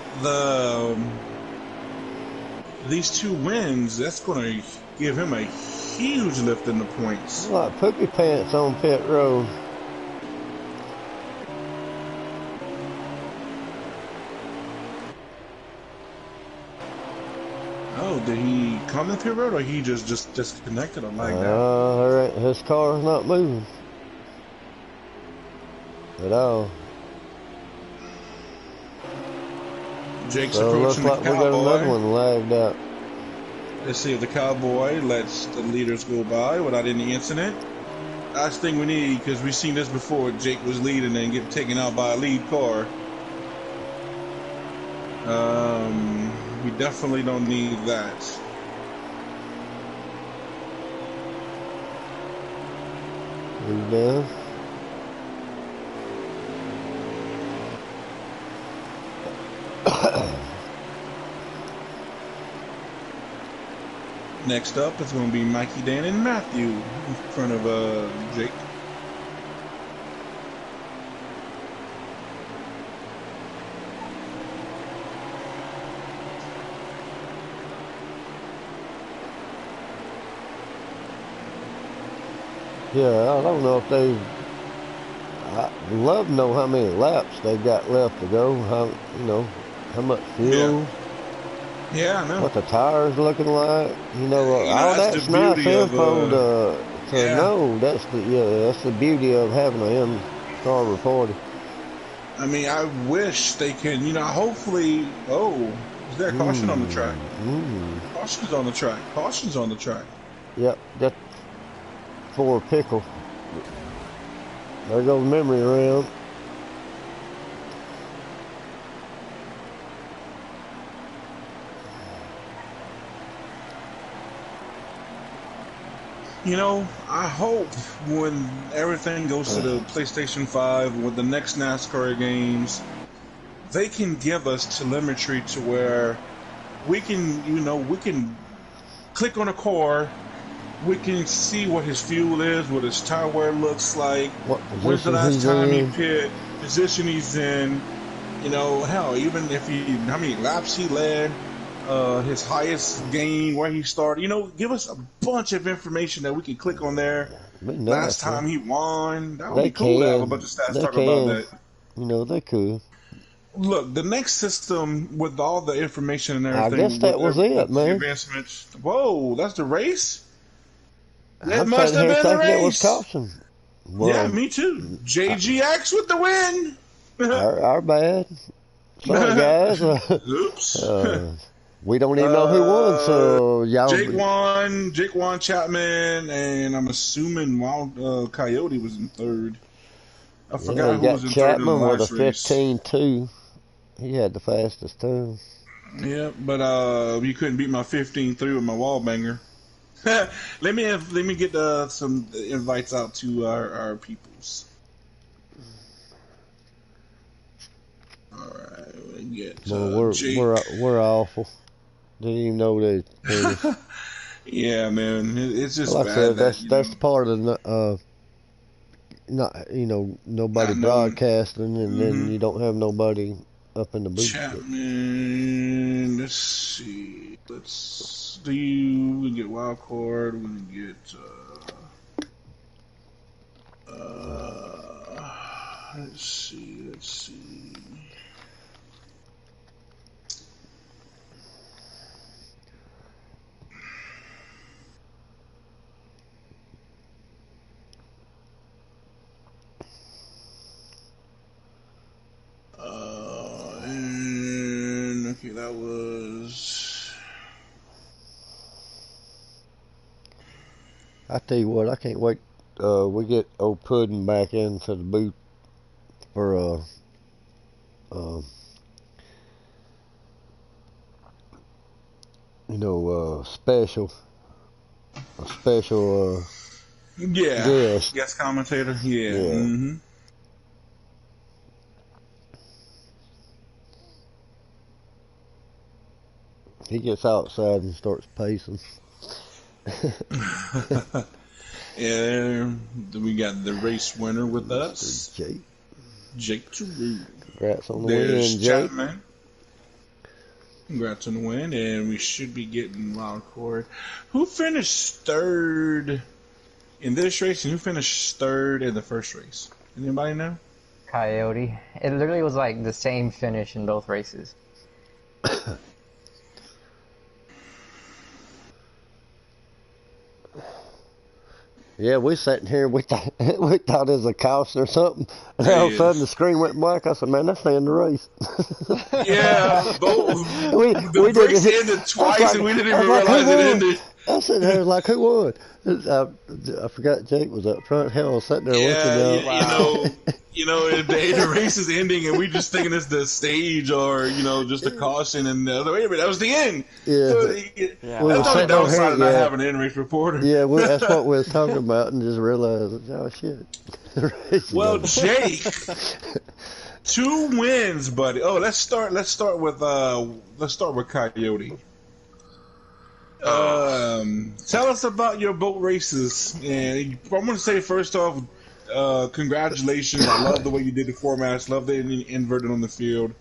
these 2 wins, that's going to give him a huge lift in the points. Like poopy pants on pit road. Oh, did he come in pit road, or he just disconnected or lagged out? His car's not moving at all. Jake's So it looks approaching like the we got another Cowboy. one lagged out. Let's see if the Cowboy lets the leaders go by without any incident. That's the thing we need, because we've seen this before. Jake was leading and get taken out by a lead car. We definitely don't need that. He's down. Next up, it's going to be Mikey, Dan, and Matthew in front of Jake. Yeah, I don't know if they. I'd love to know how many laps they've got left to go. How much fuel. Yeah, I know. What the tires looking like. All that's the nice beauty of, info to yeah. know. That's the beauty of having an in-car reporter. I mean, I wish they can, hopefully. Oh, is there a caution on the track? Caution's on the track. Caution's on the track. Yep, that's for a pickle. There goes memory around. I hope when everything goes to the PlayStation 5 with the next NASCAR games, they can give us telemetry to where we can click on a car, we can see what his fuel is, what his tire wear looks like, when's the last time he pit, position he's in, hell, even if how many laps he led, his highest gain, where he started, give us a bunch of information that we can click on there. Last time he won, that would be cool to have a bunch of stats talking about that. They could. Look, the next system with all the information and everything. I guess that was it, man. Advancements. Whoa, that's the race? That I'm must have been the race. It was caution. Well, yeah, me too. JGX with the win. Our bad. Sorry, guys. Oops. We don't even know who won, so y'all. Jake won Chapman, and I'm assuming Wild Coyote was in third. I forgot who was in Chapman third in the with last a race. 15.2. He had the fastest time. Yeah, but you couldn't beat my 15.3 with my wall banger. let me get some invites out to our peoples. All right, we get we're awful. Didn't even know that. Yeah, man, it's just like bad. I said, that's part of the nobody broadcasting, and then you don't have nobody up in the booth. Chapman, let's see. We get wild card. We get let's see. Okay, that was. I tell you what, I can't wait. We get old Puddin back into the booth for a special guest commentator. Yeah. Mm-hmm. He gets outside and starts pacing. Yeah, we got the race winner with us, Jake Giroux. Congrats on the There's win, Jake. Chapman. Congrats on the win, and we should be getting wild card. Who finished third in this race, and who finished third in the first race? Anybody know? Coyote. It literally was like the same finish in both races. Yeah, we sitting here. We thought it was a caution or something, and all of a sudden the screen went black. I said, "Man, that's the end of the race." Yeah, both. we The race didn't. ended twice, Like, and we didn't even realize it ended. I was sitting there like, "Who won?" I forgot Jake was up front. Hell, I was sitting there looking. Wow. The race is ending, and we just thinking it's the stage or just a caution, and wait a minute, that was the end. Yeah, So, that's the downside of not having an in-race reporter. Yeah, that's what we was talking about, and just realized, oh shit. Well, Jake, 2 wins, buddy. Oh, let's start with Coyote. Tell us about your boat races, and I'm going to say first off, congratulations. I love the way you did the formats. Love the inverted on the field.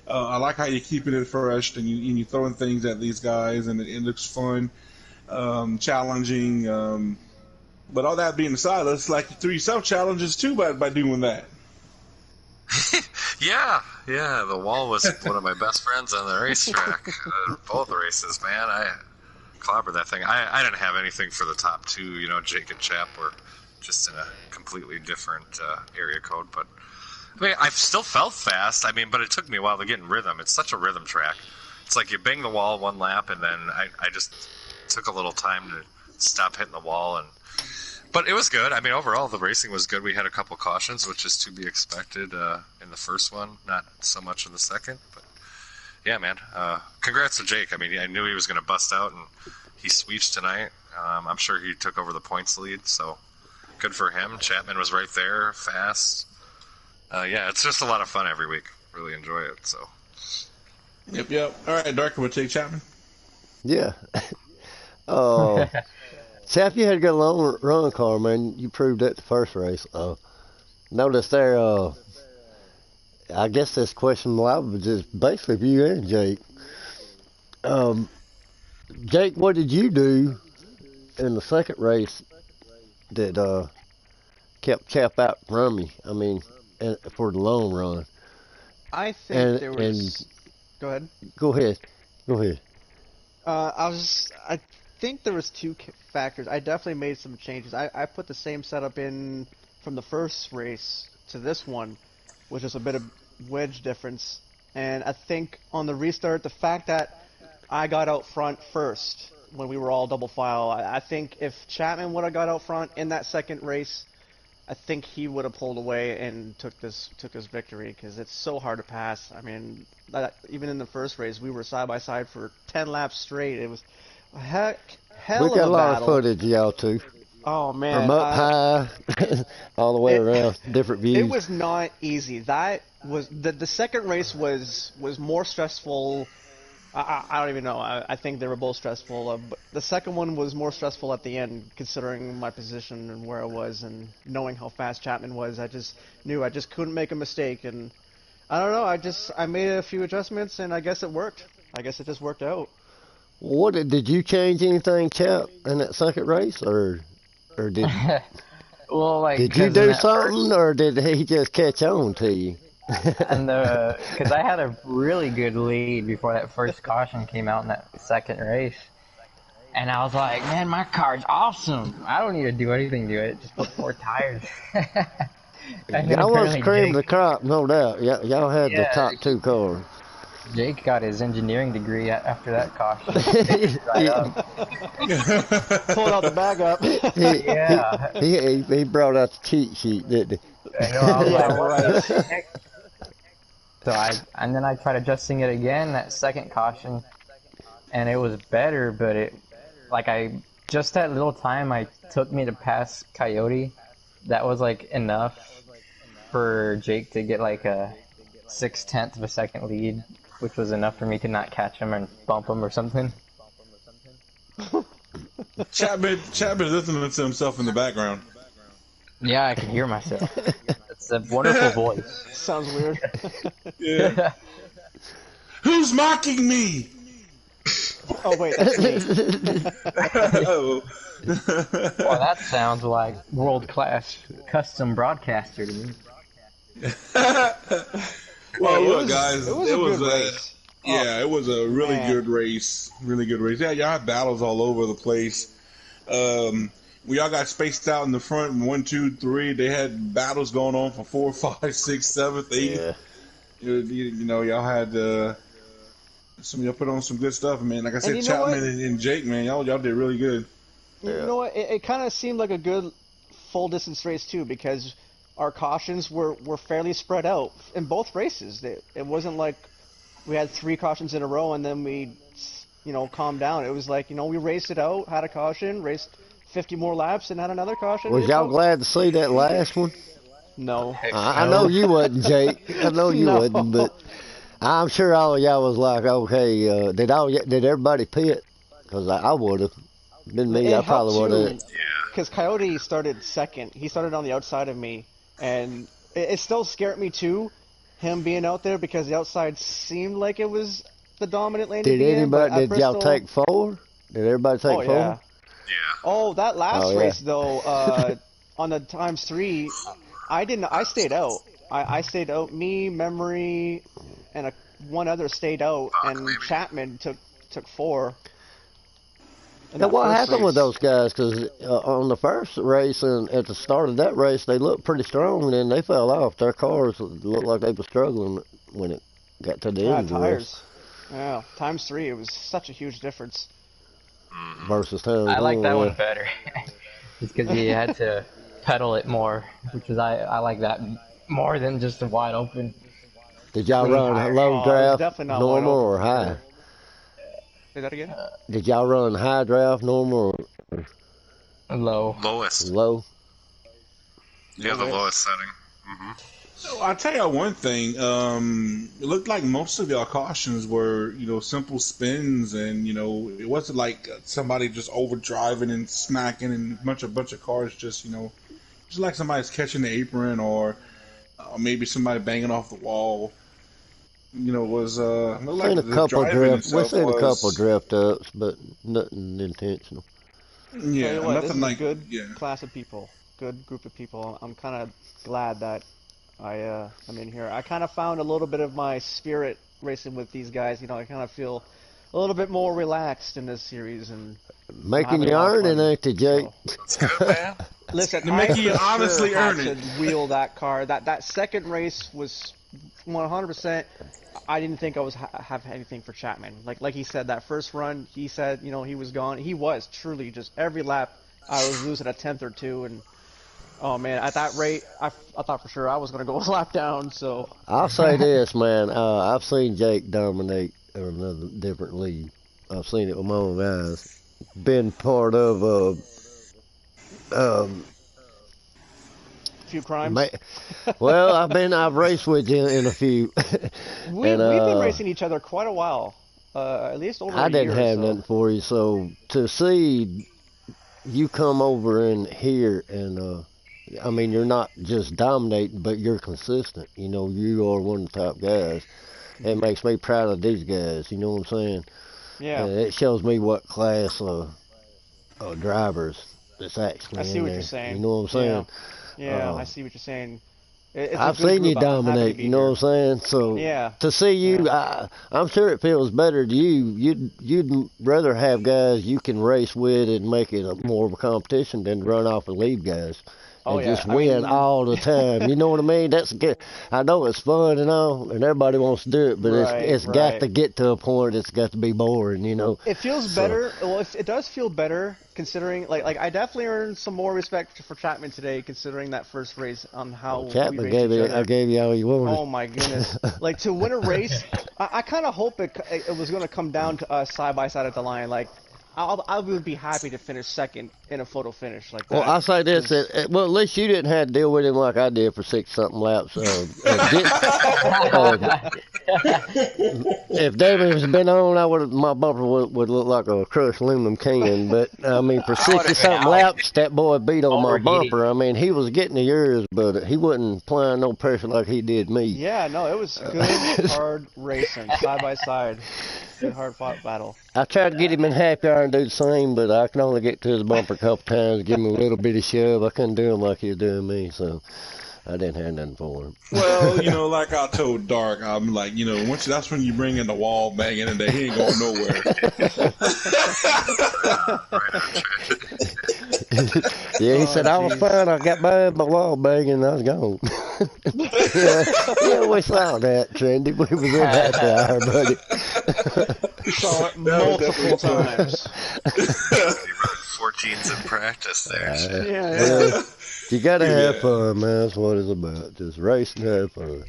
I like how you're keeping it fresh and you throwing things at these guys, and it looks fun, challenging. But all that being aside, it's like you threw yourself challenges too by doing that. Yeah. The wall was one of my best friends on the racetrack. Both races, man. I clobbered that thing. I didn't have anything for the top 2. Jake and Chap were just in a completely different area code. But I mean, I still felt fast. I mean, but it took me a while to get in rhythm. It's such a rhythm track. It's like you bang the wall 1 lap, and then I just took a little time to stop hitting the wall. But it was good. I mean, overall, the racing was good. We had a couple cautions, which is to be expected in the first one, not so much in the second. But yeah, man, congrats to Jake. I mean, I knew he was going to bust out, and he sweeps tonight. I'm sure he took over the points lead, so good for him. Chapman was right there, fast. Yeah, it's just a lot of fun every week. Really enjoy it. So. Yep. All right, Dark, we'll take Chapman. Yeah. Chap, you had a good long run car, man. You proved that the first race. Notice there, I guess this question was just basically for you and Jake. Jake, what did you do in the second race that kept Chap out from you? I mean, for the long run. I think there was. Go ahead. Go ahead. I think there was 2 factors. I definitely made some changes. I put the same setup in from the first race to this one, which is a bit of wedge difference. And I think on the restart, the fact that I got out front first when we were all double file, I think if Chapman would have got out front in that second race, I think he would have pulled away and took this victory, because it's so hard to pass. I mean, even in the first race, we were side by side for 10 laps straight. It was hell of a battle. We got a lot of footage, y'all, too. Oh, man. From up high, all the way around, different views. It was not easy. That was the second race was more stressful. I don't even know. I think they were both stressful. But the second one was more stressful at the end, considering my position and where I was, and knowing how fast Chapman was. I just knew I just couldn't make a mistake, and I don't know. I made a few adjustments, and I guess it worked. I guess it just worked out. What did you change anything, Chap, in that second race, or did well, like, did you do something, or did he just catch on to you? And because I had a really good lead before that first caution came out in that second race, and I was like, man, my car's awesome. I don't need to do anything to it. Just put 4 tires. Y'all was cream of the crop, no doubt. Y'all had the top 2 cars. Jake got his engineering degree after that caution. Pulled out the bag up. He brought out the cheat sheet, didn't he? I know. I was like, and then I tried adjusting it again, that second caution, and it was better, but just that little time I took me to pass Coyote, that was like enough for Jake to get like a 0.6 of a second lead, which was enough for me to not catch him and bump him or something. Chapman listening to himself in the background. Yeah, I can hear myself. It's a wonderful voice. Sounds weird. Yeah. Who's mocking me? Oh wait, that's me. Oh. Well, that sounds like world-class custom broadcaster to me. Well, Hey, look, guys, it was it a was good a race. yeah, it was a really man. good race, really good race. Yeah, y'all had battles all over the place. We all got spaced out in the front. 1, 2, 3. They had battles going on for 4, 5, 6, 7, 8. Yeah. You know, y'all had some of y'all put on some good stuff, man. Like I And said, you know what? Chapman and Jake, man, y'all did really good. You Yeah. know what? It kind of seemed like a good full distance race too, because our cautions were fairly spread out in both races. It wasn't like we had 3 cautions in a row and then we, calmed down. It was like, we raced it out, had a caution, raced 50 more laps, and had another caution. Was It y'all felt glad to see that last one? no, Heck I know no. you wasn't, Jake. I know you no. wasn't, but I'm sure all of y'all was like, okay, did everybody pit? Because I would have. Been me, It I helped probably would have. too, because Coyote started second. He started on the outside of me, and it still scared me too, him being out there, because the outside seemed like it was the dominant lane to Did be in. But anybody, at did y'all Bristol, take 4? Did everybody take oh 4? yeah, Yeah. oh that last Oh, yeah. race though, on the ×3, I didn't. I stayed out. I stayed out. Me, Memory, and one other stayed out, Fuck, and maybe. Chapman took 4 in Now, that what first happened with race. those guys? Because on the first race and at the start of that race, they looked pretty strong, and then they fell off. Their cars looked like they were struggling when it got to the end Yeah, of the race tires. Yeah, ×3. It was such a huge difference. versus times I like that one. one better. Just because you had to pedal it more, which is I like that more than just a wide open, Did y'all clean run tire. low Oh, it was draft, definitely not wide normal, open or for high? sure. Say that again? Did y'all run high draft, normal, or Low. Lowest. low? Yeah, the Lowest. lowest setting. Hmm. So I'll tell you one thing. It looked like most of y'all cautions were, simple spins, and it wasn't like somebody just overdriving and smacking and bunch of cars just like somebody's catching the apron or maybe somebody banging off the wall. Was looked like Seen a the couple driving drift. We've itself seen a couple was drift ups, but nothing intentional. Tell you yeah what, this nothing is a like good yeah. class of people. Good group of people. I'm kind of glad that I'm in here. I kind of found a little bit of my spirit racing with these guys. I kind of feel a little bit more relaxed in this series, and I'm Making having a you lot of earn it, fun. ain't they, Jake? So. That's good, man. Listen, To I make you for sure honestly had earn to it. wheel that car. That second race was 100%. I didn't think I was have anything for Chapman. Like he said, that first run, he said, he was gone. He was truly just every lap. I was losing a tenth or two, and oh man, at that rate, I thought for sure I was gonna go a lap down. So I'll say this, man. I've seen Jake dominate in another different league. I've seen it with my own eyes. Been part of um, a few crimes. ma- well, I've raced with you in a few, and We've been racing each other quite a while, at least over I a didn't year or have so. nothing for you. So to see you come over in here and I mean, you're not just dominating, but you're consistent. You are one of the top guys. It makes me proud of these guys. You know what I'm saying? Yeah, And it shows me what class drivers that's I actually see in what you're there. You saying. know what I'm Yeah, saying? yeah, I Uh, see what you're saying. It's a I've good seen you group. I'm happy to dominate. be You know here. what I'm saying? So Yeah, to see you, yeah. I'm sure it feels better to you. You'd rather have guys you can race with and make it more of a competition than run off and leave guys Oh and yeah. just I win mean, all the time. You know what I mean? That's good. I know it's fun and all, and everybody wants to do it, but right, it's got right. to get to a point. It's got to be boring. It feels So better. Well, it does feel better considering, like I definitely earned some more respect for Chapman today, considering that first race on how we Chapman raced each I other. gave you all you wanted. Oh my goodness! Like to win a race, I kind of hope it was going to come down to us side by side at the line. Like I would be happy to finish second in a photo finish like that. Well, I say this. Well, at least you didn't have to deal with him like I did for 6-something laps. If David had been on, my bumper would look like a crushed aluminum can. But I mean, for I would've been 60-something out. laps, that boy beat on my Overheating. bumper. I mean, he was getting the yours, but he wasn't applying no pressure like he did me. Yeah, no, it was good, hard racing, side by side. Good, hard fought battle. I tried to get him in happy hour and do the same, but I can only get to his bumper a couple times, give him a little bitty shove. I couldn't do him like he was doing me, so I didn't have nothing for him. Well, like I told Dark, I'm like, that's when you bring in the wall banging and he ain't going nowhere. Yeah, he said, I was fine. I got by my wall banging and I was gone. yeah, we saw that, Trendy. We was in that hour, buddy. We saw it multiple times. You run 14s in practice there. Yeah. You gotta have fun, man. That's what it's about. Just race and have fun.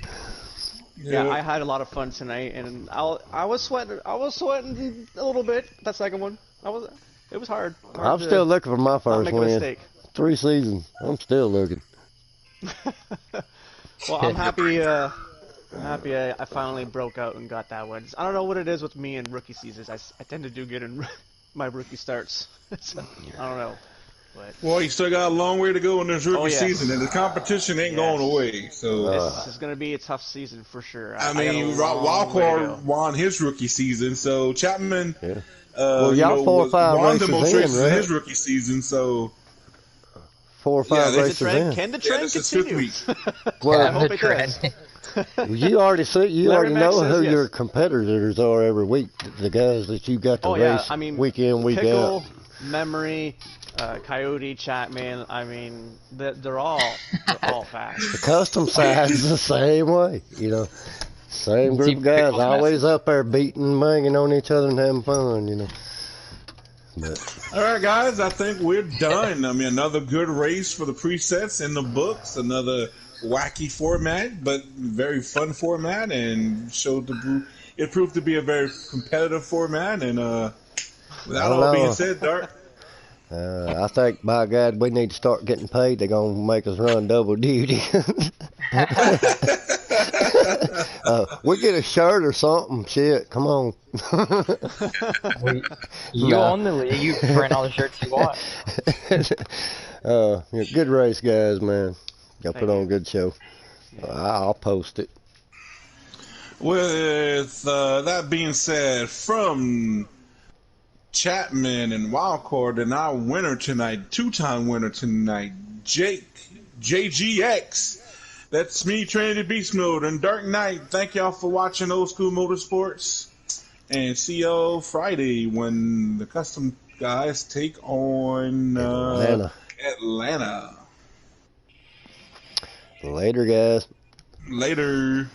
Yeah, I had a lot of fun tonight, and I was sweating. I was sweating a little bit. That second one, it was hard. I'm still looking for my first make a win. mistake. 3 seasons. I'm still looking. Well, I'm happy. I'm happy I finally broke out and got that one. I don't know what it is with me in rookie seasons. I tend to do good in my rookie starts. So, I don't know. But Well, you still got a long way to go in this rookie season, and the competition ain't going away. So this is going to be a tough season for sure. I mean, Wildcard won his rookie season, so Chapman. Yeah. Well, y'all 4 or 5 won the races most in, races right? in his rookie season, so 4 or 5 Yeah, races in. Can the trend this is fifth continue? Well, I hope it does. You already see. You Larry already Mack know says who yes. your competitors are every week. The guys that you got to race week in, week Pickle, out. Memory, Coyote, Chapman. I mean, they're all fast. The custom side's the same way. Same group of guys always up there beating, banging on each other and having fun. But all right, guys, I think we're done. I mean, another good race for the presets in the books. Another wacky format, but very fun format, and it proved to be a very competitive format. And with that all being said, Dark. I think, by God, we need to start getting paid. They're going to make us run double duty. We get a shirt or something. Shit, come on. You own the league. You can print all the shirts you want. Good race, guys, man. Y'all put on a good show. I'll post it. With that being said, from Chapman and Wildcard, and our winner tonight, 2-time winner tonight, Jake, JGX. That's me, Trinity Beast Mode, and Dark Knight. Thank y'all for watching Old School Motorsports, and see y'all Friday when the custom guys take on Atlanta. Later, guys. Later.